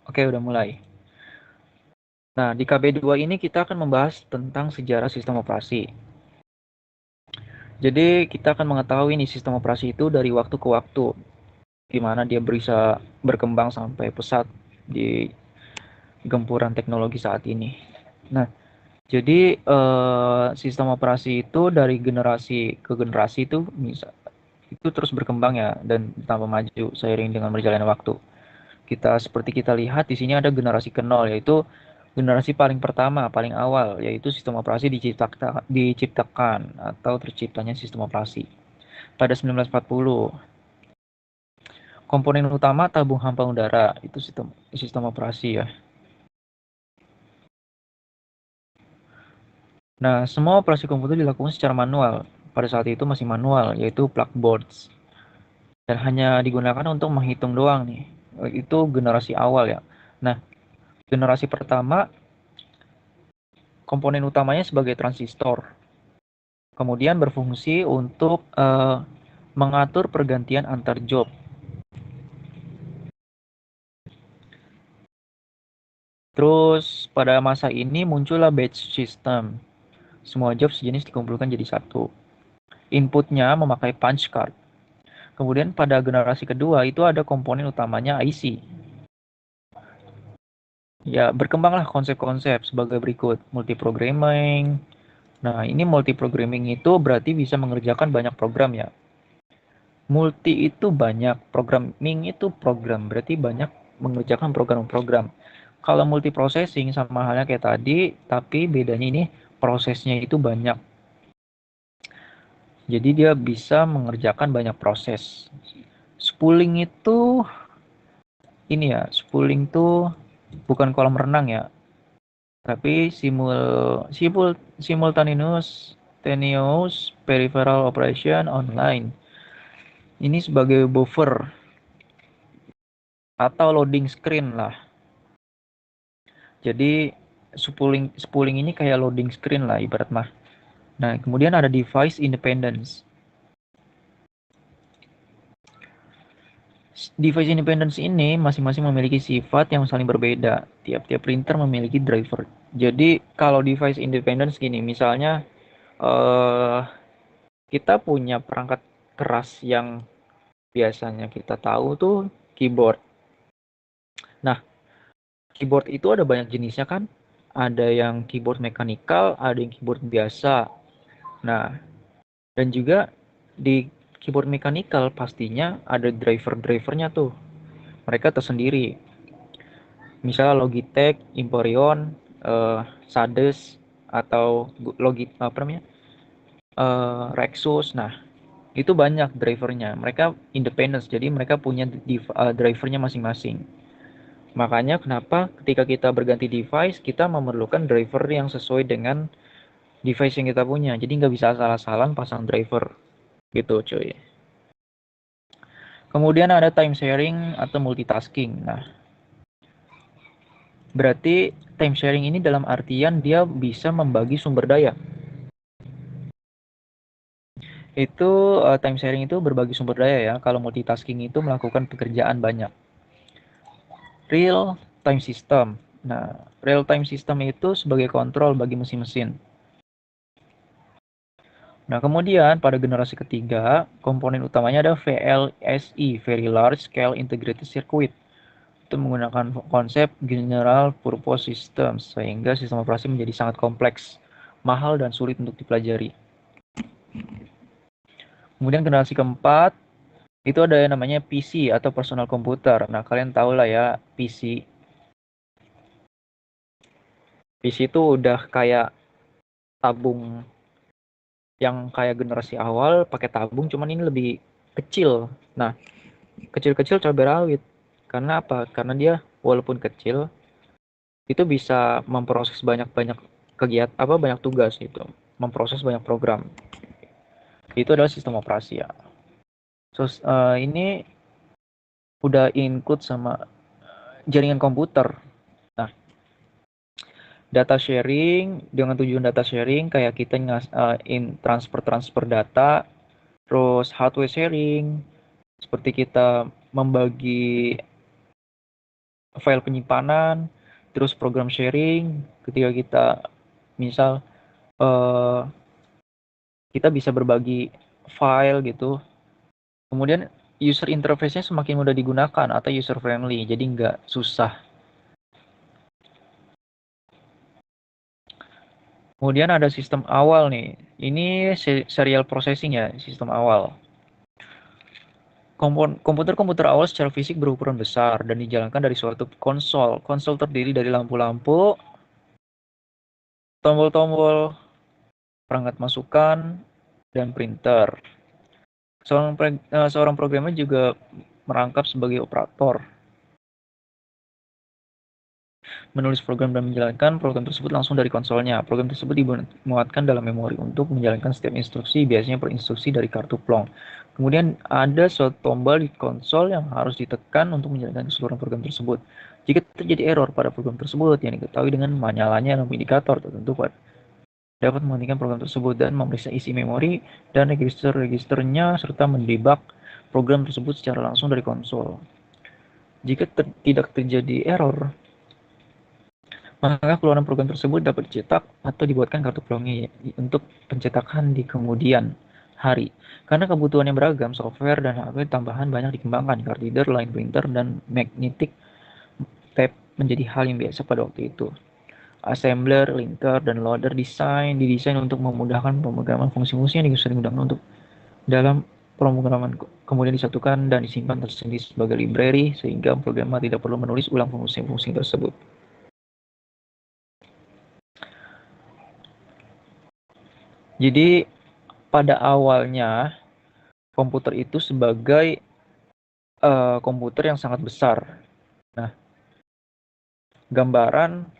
oke udah mulai. Nah, di KB2 ini kita akan membahas tentang sejarah sistem operasi. Jadi, kita akan mengetahui nih sistem operasi itu dari waktu ke waktu. Gimana dia bisa berkembang sampai pesat di gempuran teknologi saat ini. Nah, jadi sistem operasi itu dari generasi ke generasi itu terus berkembang ya dan tambah maju seiring dengan berjalannya waktu. Seperti kita lihat di sini ada generasi ke-0, yaitu generasi paling pertama, paling awal, yaitu sistem operasi diciptakan atau terciptanya sistem operasi pada 1940. Komponen utama tabung hampa udara itu sistem operasi ya. Nah, semua operasi komputer dilakukan secara manual. Pada saat itu masih manual, yaitu plug boards. Dan hanya digunakan untuk menghitung doang nih. Itu generasi awal ya. Nah, generasi pertama, komponen utamanya sebagai transistor. Kemudian berfungsi untuk mengatur pergantian antar job. Terus pada masa ini muncullah batch system. Semua job sejenis dikumpulkan jadi satu. Inputnya memakai punch card. Kemudian pada generasi kedua itu ada komponen utamanya IC. Ya, berkembanglah konsep-konsep sebagai berikut. Multiprogramming. Nah, ini multiprogramming itu berarti bisa mengerjakan banyak program ya. Multi itu banyak, programming itu program, berarti banyak mengerjakan program-program. Kalau multiprocessing sama halnya kayak tadi, tapi bedanya ini prosesnya itu banyak. Jadi dia bisa mengerjakan banyak proses. Spooling itu ini ya, spooling tuh bukan kolam renang ya, tapi simultaneous peripheral operation online. Ini sebagai buffer atau loading screen lah. Jadi spooling ini kayak loading screen lah ibarat mah. Nah, kemudian ada device independence. Device independence ini masing-masing memiliki sifat yang saling berbeda. Tiap-tiap printer memiliki driver. Jadi kalau device independence gini, misalnya eh, kita punya perangkat keras yang biasanya kita tahu tuh keyboard. Nah, keyboard itu ada banyak jenisnya kan? Ada yang keyboard mekanikal, ada yang keyboard biasa. Nah, Dan juga di keyboard mechanical pastinya ada driver-drivernya tuh. Mereka tersendiri. Misalnya Logitech, Emporion, Sades atau apa namanya? Rexus. Nah, itu banyak drivernya. Mereka independent, jadi mereka punya drivernya masing-masing. Makanya kenapa ketika kita berganti device, kita memerlukan driver yang sesuai dengan device yang kita punya. Jadi nggak bisa asal-asalan pasang driver gitu cuy. Kemudian ada time sharing atau multitasking. Nah, berarti time sharing ini dalam artian dia bisa membagi sumber daya. Itu time sharing itu berbagi sumber daya ya. Kalau multitasking itu melakukan pekerjaan banyak. Real time system. Nah, real time system itu sebagai kontrol bagi mesin-mesin. Nah, kemudian pada generasi ketiga, komponen utamanya ada VLSI, Very Large Scale Integrated Circuit. Itu menggunakan konsep General Purpose System, sehingga sistem operasi menjadi sangat kompleks, mahal, dan sulit untuk dipelajari. Kemudian generasi keempat, itu ada yang namanya PC atau personal computer. Nah, kalian tahu lah ya, PC. PC itu udah kayak tabung yang kayak generasi awal pakai tabung, cuman ini lebih kecil. Nah, kecil-kecil cabai rawit. Karena apa? Karena dia walaupun kecil, itu bisa memproses banyak-banyak kegiatan apa banyak tugas gitu, memproses banyak program. Itu adalah sistem operasi ya. So, ini udah include sama jaringan komputer. Nah, data sharing dengan tujuan data sharing kayak kita transfer data, terus hardware sharing seperti kita membagi file penyimpanan, terus program sharing ketika kita misal eh, kita bisa berbagi file gitu. Kemudian user interface-nya semakin mudah digunakan atau user friendly, jadi nggak susah. Kemudian ada sistem awal nih. Ini serial processing ya, sistem awal. Komputer-komputer awal secara fisik berukuran besar dan dijalankan dari suatu konsol. Konsol terdiri dari lampu-lampu, tombol-tombol, perangkat masukan, dan printer. Seorang programmer juga merangkap sebagai operator, menulis program dan menjalankan program tersebut langsung dari konsolnya. Program tersebut dimuatkan dalam memori untuk menjalankan setiap instruksi, biasanya per instruksi dari kartu plong. Kemudian ada suatu tombol di konsol yang harus ditekan untuk menjalankan keseluruhan program tersebut. Jika terjadi error pada program tersebut yang diketahui dengan menyalanya lampu indikator tertentu dapat menghentikan program tersebut dan memeriksa isi memori dan register-registernya serta mendebug program tersebut secara langsung dari konsol. Jika tidak terjadi error, maka keluaran program tersebut dapat dicetak atau dibuatkan kartu plongnya untuk pencetakan di kemudian hari. Karena kebutuhannya beragam, software dan hardware tambahan banyak dikembangkan. Card reader, line printer, dan magnetic tape menjadi hal yang biasa pada waktu itu. Assembler, linker, dan loader didesain untuk memudahkan pemrograman fungsi-fungsi yang sering digunakan untuk dalam pemrograman, kemudian disatukan dan disimpan tersendiri sebagai library sehingga programmer tidak perlu menulis ulang fungsi-fungsi tersebut. Jadi pada awalnya komputer itu sebagai komputer yang sangat besar. Nah, gambaran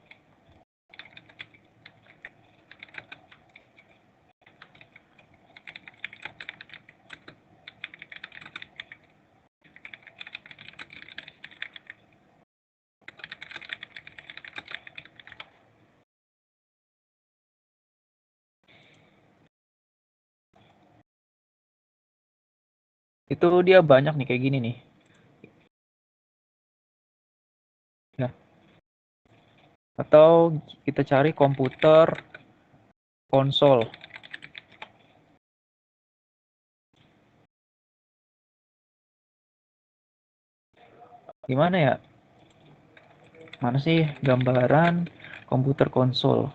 itu dia banyak nih kayak gini nih. Nah, atau kita cari komputer konsol. Gimana ya? Mana sih gambaran komputer konsol?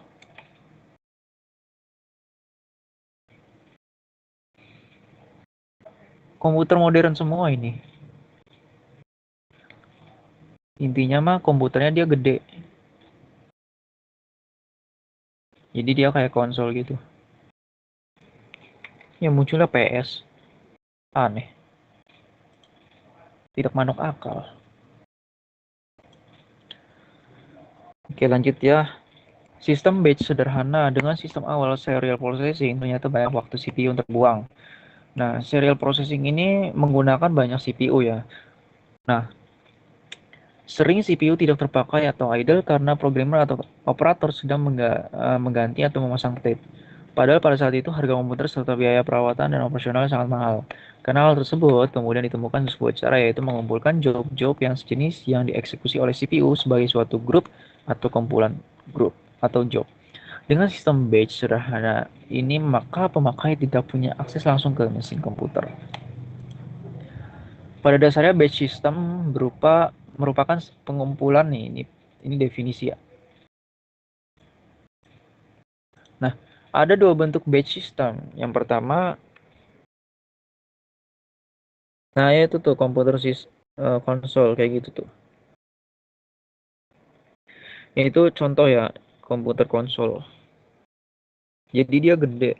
Komputer modern semua ini. Intinya mah komputernya dia gede. Jadi dia kayak konsol gitu. Ya munculnya PS. Aneh. Tidak masuk akal. Oke lanjut ya. Sistem batch sederhana dengan sistem awal serial processing ternyata banyak waktu CPU yang terbuang. Nah, serial processing ini menggunakan banyak CPU ya. Nah, sering CPU tidak terpakai atau idle karena programmer atau operator sedang mengganti atau memasang tape. Padahal pada saat itu harga komputer serta biaya perawatan dan operasional sangat mahal. Karena hal tersebut kemudian ditemukan sebuah cara yaitu mengumpulkan job-job yang sejenis yang dieksekusi oleh CPU sebagai suatu grup atau kumpulan grup atau job. Dengan sistem batch sederhana ini maka pemakai tidak punya akses langsung ke mesin komputer. Pada dasarnya batch system merupakan pengumpulan nih, ini definisi ya. Nah, ada dua bentuk batch system. Yang pertama, nah itu tuh konsol kayak gitu tuh. Itu contoh ya komputer konsol. Jadi dia gede.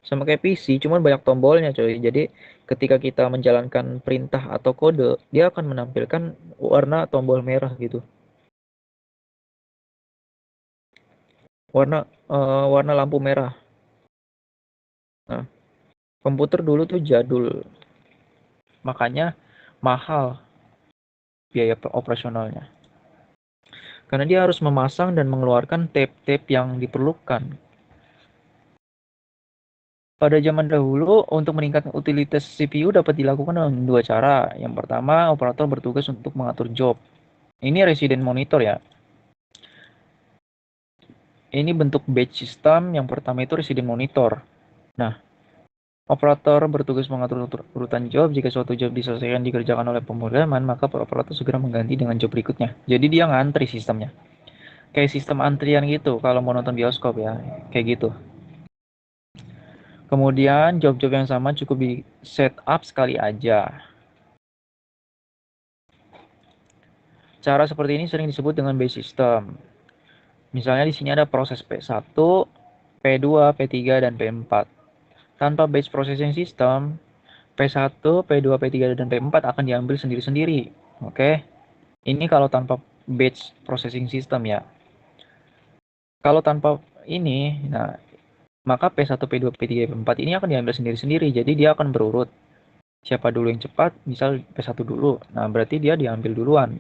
Sama kayak PC, cuman banyak tombolnya coy. Jadi ketika kita menjalankan perintah atau kode, dia akan menampilkan warna tombol merah gitu. Warna warna lampu merah. Nah, komputer dulu tuh jadul. Makanya mahal biaya operasionalnya. Karena dia harus memasang dan mengeluarkan tape-tape yang diperlukan. Pada zaman dahulu, untuk meningkatkan utilitas CPU dapat dilakukan dengan dua cara. Yang pertama, operator bertugas untuk mengatur job. Ini resident monitor ya. Ini bentuk batch system. Yang pertama itu resident monitor. Nah, operator bertugas mengatur urutan job. Jika suatu job diselesaikan dikerjakan oleh pemrograman, maka operator segera mengganti dengan job berikutnya. Jadi dia ngantri sistemnya. Kayak sistem antrian gitu kalau mau nonton bioskop ya. Kayak gitu. Kemudian job-job yang sama cukup di setup sekali aja. Cara seperti ini sering disebut dengan batch system. Misalnya di sini ada proses P1, P2, P3, dan P4. Tanpa batch processing system, P1, P2, P3, dan P4 akan diambil sendiri-sendiri. Oke. Ini kalau tanpa batch processing system ya. Kalau tanpa ini, nah maka P1, P2, P3, P4 ini akan diambil sendiri-sendiri. Jadi dia akan berurut. Siapa dulu yang cepat, misal P1 dulu. Nah, berarti dia diambil duluan.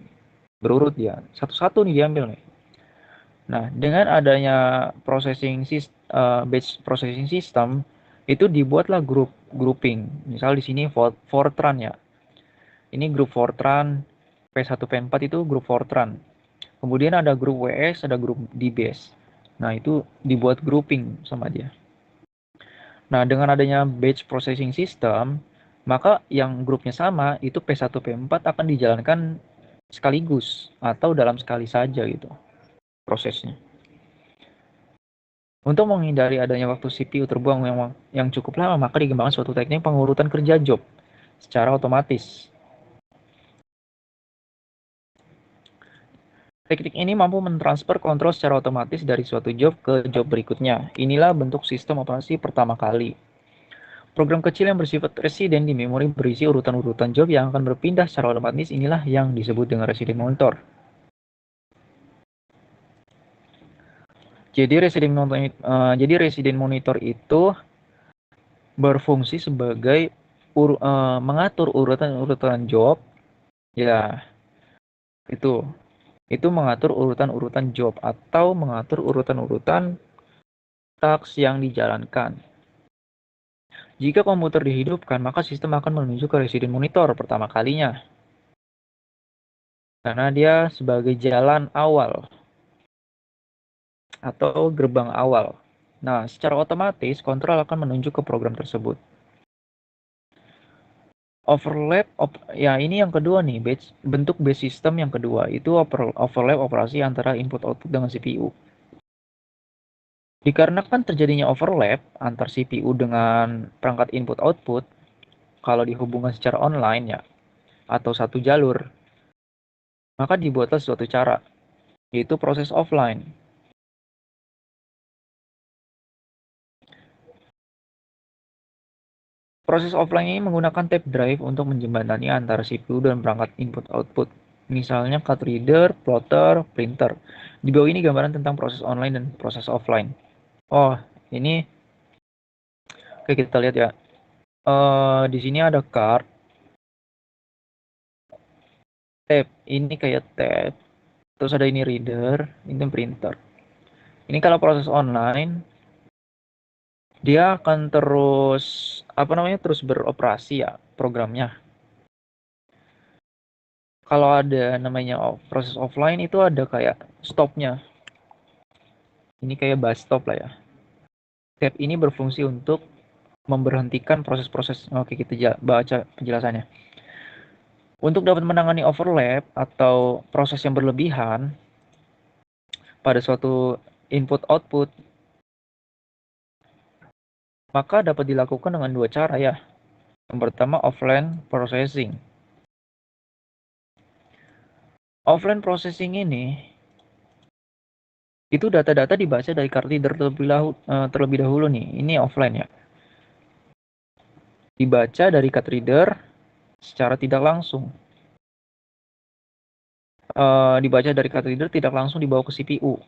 Berurut dia. Satu-satu nih diambil nih. Nah, dengan adanya batch processing system itu dibuatlah grouping. Misal di sini Fortran ya. Ini grup Fortran P1 P4 itu grup Fortran. Kemudian ada grup WS, ada grup DBase. Nah, itu dibuat grouping sama dia. Nah, dengan adanya batch processing system, maka yang grupnya sama itu P1 P4 akan dijalankan sekaligus atau dalam sekali saja gitu prosesnya. Untuk menghindari adanya waktu CPU terbuang yang cukup lama, maka dikembangkan suatu teknik pengurutan kerja job secara otomatis. Teknik ini mampu mentransfer kontrol secara otomatis dari suatu job ke job berikutnya. Inilah bentuk sistem operasi pertama kali. Program kecil yang bersifat resident di memori berisi urutan-urutan job yang akan berpindah secara otomatis, inilah yang disebut dengan resident monitor. Jadi resident monitor itu berfungsi sebagai mengatur urutan-urutan job. Ya, itu mengatur urutan-urutan job atau mengatur urutan-urutan task yang dijalankan. Jika komputer dihidupkan, maka sistem akan menuju ke resident monitor pertama kalinya. Karena dia sebagai jalan awal atau gerbang awal. Nah, secara otomatis kontrol akan menunjuk ke program tersebut. Ya ini yang kedua nih, bentuk base system yang kedua itu overlap operasi antara input output dengan CPU. Dikarenakan terjadinya overlap antar CPU dengan perangkat input output, kalau dihubungkan secara online ya, atau satu jalur, maka dibuatlah suatu cara, yaitu proses offline. Proses offline ini menggunakan tape drive untuk menjembatani antara CPU dan perangkat input-output. Misalnya card reader, plotter, printer. Di bawah ini gambaran tentang proses online dan proses offline. Oh, ini oke, kita lihat ya. Di sini ada card, tape. Ini kayak tape. Terus ada ini reader, ini printer. Ini kalau proses online, dia akan terus terus beroperasi ya programnya. Kalau ada namanya proses offline itu ada kayak stopnya. Ini kayak bus stop lah ya. Tab ini berfungsi untuk memberhentikan proses-proses. Oke, kita baca penjelasannya. Untuk dapat menangani overlap atau proses yang berlebihan pada suatu input-output, maka dapat dilakukan dengan dua cara ya. Yang pertama, offline processing. Offline processing ini, itu data-data dibaca dari card reader terlebih dahulu nih. Ini offline ya. Dibaca dari card reader secara tidak langsung. Dibaca dari card reader tidak langsung dibawa ke CPU.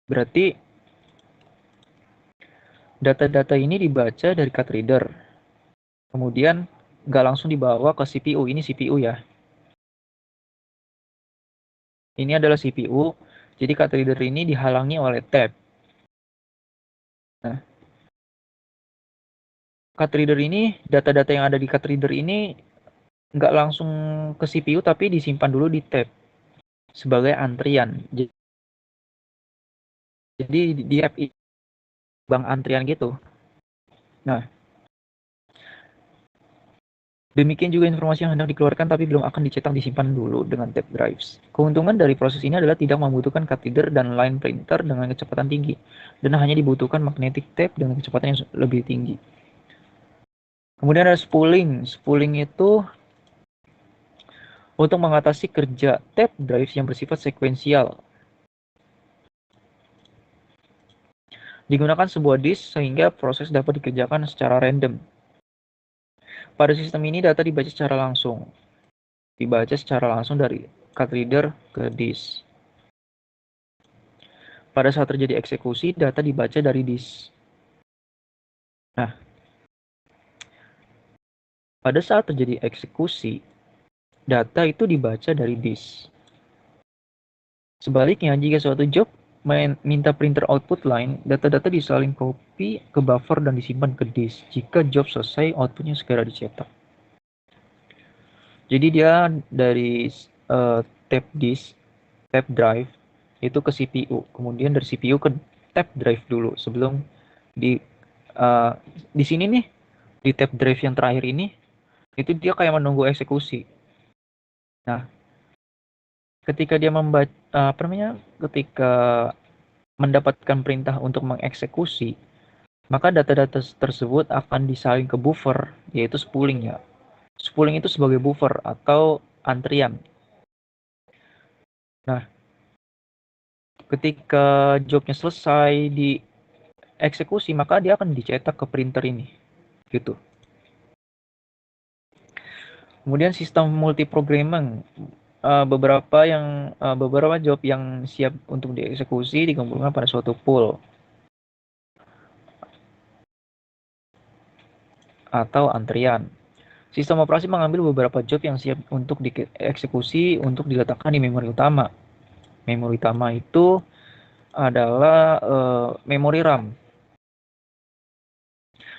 Berarti data-data ini dibaca dari card reader. Kemudian nggak langsung dibawa ke CPU. Ini CPU ya. Ini adalah CPU. Jadi card reader ini dihalangi oleh tab. Nah, card reader ini, data-data yang ada di card reader ini nggak langsung ke CPU tapi disimpan dulu di tab sebagai antrian. Jadi di app bank antrian gitu. Nah, demikian juga informasi yang hendak dikeluarkan tapi belum akan dicetak disimpan dulu dengan tape drives. Keuntungan dari proses ini adalah tidak membutuhkan card reader dan line printer dengan kecepatan tinggi, dan hanya dibutuhkan magnetic tape dengan kecepatan yang lebih tinggi. Kemudian ada spooling. Spooling itu untuk mengatasi kerja tape drives yang bersifat sekuensial. Digunakan sebuah disk sehingga proses dapat dikerjakan secara random. Pada sistem ini data dibaca secara langsung. Dibaca secara langsung dari card reader ke disk. Pada saat terjadi eksekusi, data dibaca dari disk. Nah, pada saat terjadi eksekusi, data itu dibaca dari disk. Sebaliknya, jika suatu job minta printer output line, data-data disalin copy ke buffer dan disimpan ke disk. Jika job selesai, outputnya segera dicetak. Jadi dia dari tape disk, tape drive, itu ke CPU. Kemudian dari CPU ke tape drive dulu sebelum di sini nih, di tape drive yang terakhir ini, itu dia kayak menunggu eksekusi. Nah, ketika dia ketika mendapatkan perintah untuk mengeksekusi, maka data-data tersebut akan disalin ke buffer, yaitu spooling ya. Spooling itu sebagai buffer atau antrian. Nah, ketika jobnya selesai dieksekusi, maka dia akan dicetak ke printer ini, gitu. Kemudian sistem multiprogramming, beberapa job yang siap untuk dieksekusi dikumpulkan pada suatu pool atau antrian. Sistem operasi mengambil beberapa job yang siap untuk dieksekusi untuk diletakkan di memori utama. Memori utama itu adalah memori RAM.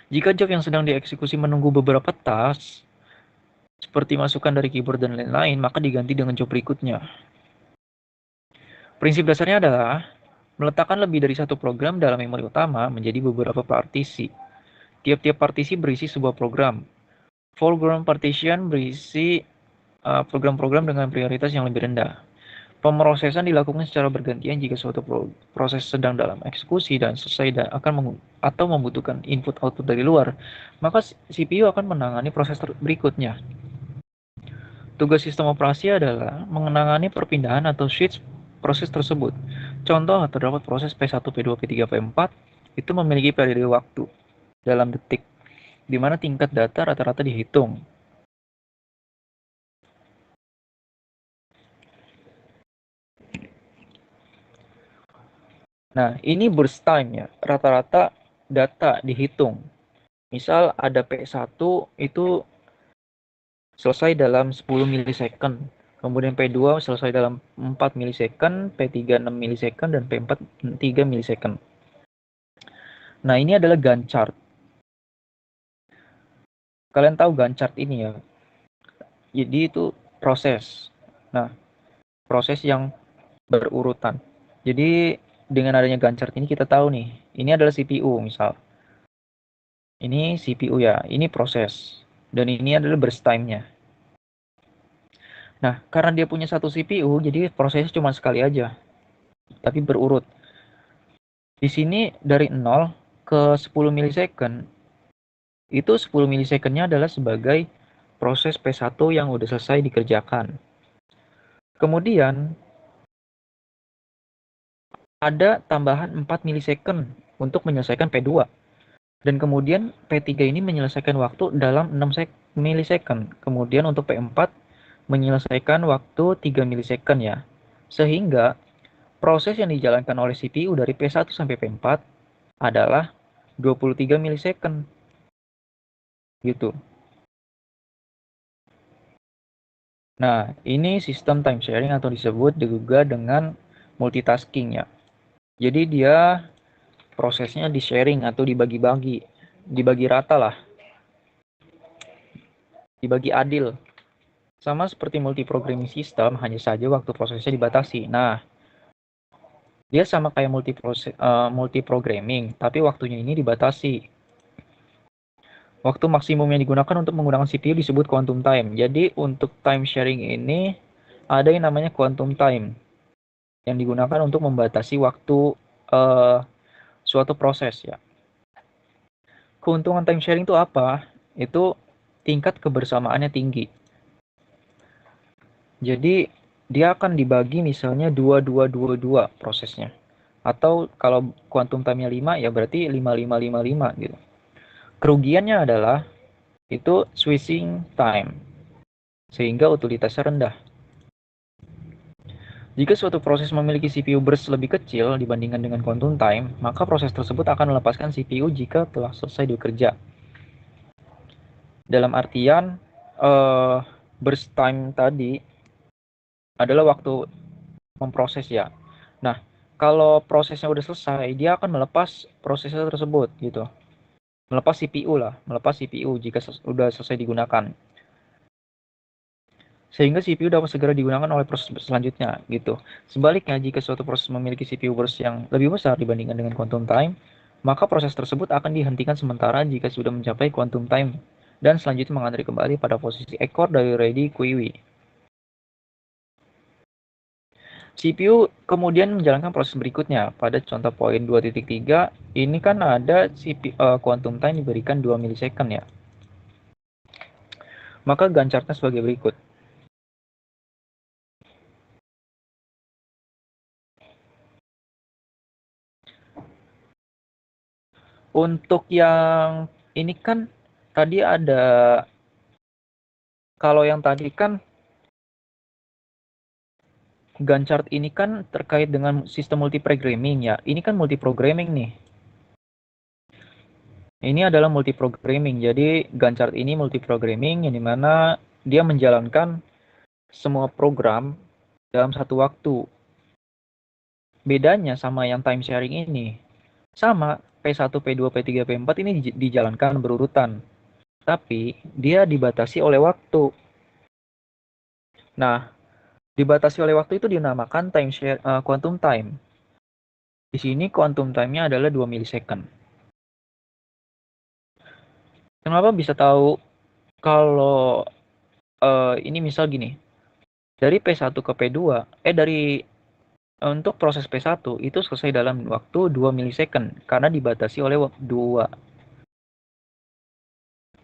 Jika job yang sedang dieksekusi menunggu beberapa task, seperti masukan dari keyboard dan lain-lain, maka diganti dengan job berikutnya. Prinsip dasarnya adalah meletakkan lebih dari satu program dalam memori utama menjadi beberapa partisi. Tiap-tiap partisi berisi sebuah program. Foreground partition berisi program-program dengan prioritas yang lebih rendah. Pemrosesan dilakukan secara bergantian jika suatu proses sedang dalam eksekusi dan selesai dan atau membutuhkan input-output dari luar, maka CPU akan menangani proses berikutnya. Tugas sistem operasi adalah menangani perpindahan atau switch proses tersebut. Contoh, terdapat proses P1, P2, P3, P4 itu memiliki periode waktu dalam detik, di mana tingkat data rata-rata dihitung. Nah, ini burst time ya, rata-rata data dihitung. Misal ada P1 itu selesai dalam 10 milisecond, kemudian P2 selesai dalam 4 milisecond, P3 6 milisecond, dan P4 3 milisecond. Nah, ini adalah Gantt chart. Kalian tahu Gantt chart ini ya? Jadi itu proses. Nah, proses yang berurutan. Jadi dengan adanya Gantt chart ini kita tahu nih, ini adalah CPU misal. Ini CPU ya, ini proses. Dan ini adalah burst time-nya. Nah, karena dia punya satu CPU, jadi prosesnya cuma sekali aja. Tapi berurut. Di sini dari 0 ke 10 milisecond, itu 10 milisecondnya adalah sebagai proses P1 yang udah selesai dikerjakan. Kemudian ada tambahan 4 milisecond untuk menyelesaikan P2. Dan kemudian P3 ini menyelesaikan waktu dalam 6 milisecond. Kemudian untuk P4 menyelesaikan waktu 3 milisecond ya. Sehingga proses yang dijalankan oleh CPU dari P1 sampai P4 adalah 23 milisecond. Gitu. Nah, ini sistem time sharing atau disebut juga dengan multitasking ya. Jadi dia prosesnya di-sharing atau dibagi-bagi, dibagi rata lah, dibagi adil. Sama seperti multiprogramming system, hanya saja waktu prosesnya dibatasi. Nah, dia sama kayak multiprogramming, tapi waktunya ini dibatasi. Waktu maksimum yang digunakan untuk menggunakan CPU disebut quantum time. Jadi untuk time sharing ini ada yang namanya quantum time yang digunakan untuk membatasi waktu suatu proses ya. Keuntungan time sharing itu apa? Itu tingkat kebersamaannya tinggi. Jadi dia akan dibagi misalnya 2 prosesnya. Atau kalau quantum time-nya 5 ya berarti 5 gitu. Kerugiannya adalah itu switching time sehingga utilitasnya rendah. Jika suatu proses memiliki CPU burst lebih kecil dibandingkan dengan quantum time, maka proses tersebut akan melepaskan CPU jika telah selesai bekerja. Dalam artian burst time tadi adalah waktu memproses ya. Nah, kalau prosesnya udah selesai, dia akan melepas prosesor tersebut gitu. Melepas CPU lah, melepas CPU jika sudah selesai digunakan. Sehingga CPU dapat segera digunakan oleh proses selanjutnya gitu. Sebaliknya, jika suatu proses memiliki CPU burst yang lebih besar dibandingkan dengan quantum time, maka proses tersebut akan dihentikan sementara jika sudah mencapai quantum time dan selanjutnya mengalir kembali pada posisi ekor dari ready QEW. CPU kemudian menjalankan proses berikutnya. Pada contoh poin 2.3, ini kan ada quantum time diberikan 2 milisecond ya. Maka Gantt chart-nya sebagai berikut. Untuk yang ini kan tadi ada, kalau yang tadi kan Gantt chart ini kan terkait dengan sistem multiprogramming ya. Ini kan multiprogramming nih. Ini adalah multiprogramming. Jadi Gantt chart ini multiprogramming yang dimana dia menjalankan semua program dalam satu waktu. Bedanya sama yang time sharing ini, sama P1, P2, P3, P4 ini dijalankan berurutan. Tapi dia dibatasi oleh waktu. Nah, dibatasi oleh waktu itu dinamakan quantum time. Di sini quantum time-nya adalah 2 milisecond. Kenapa bisa tahu kalau ini misal gini. Dari P1 ke P2, untuk proses P1 itu selesai dalam waktu 2 milisecond karena dibatasi oleh waktu 2.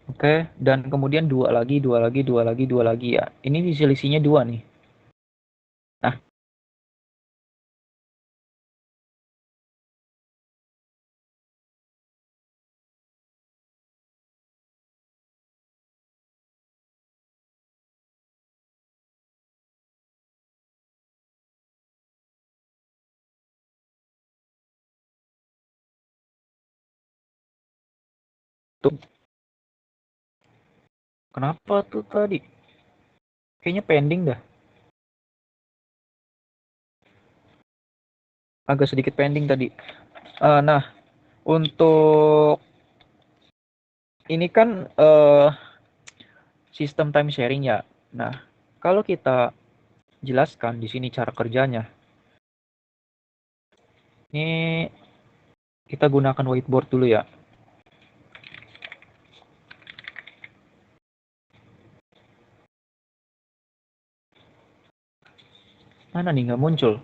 Oke, dan kemudian 2 lagi, 2 lagi, 2 lagi, 2 lagi ya. Ini selisihnya 2 nih. Nah, tuh. Kenapa tuh tadi? Kayaknya pending dah. Agak sedikit pending tadi. Nah, untuk ini kan sistem time sharing ya. Nah, kalau kita jelaskan di sini cara kerjanya. Ini kita gunakan whiteboard dulu ya. Mana nih nggak muncul?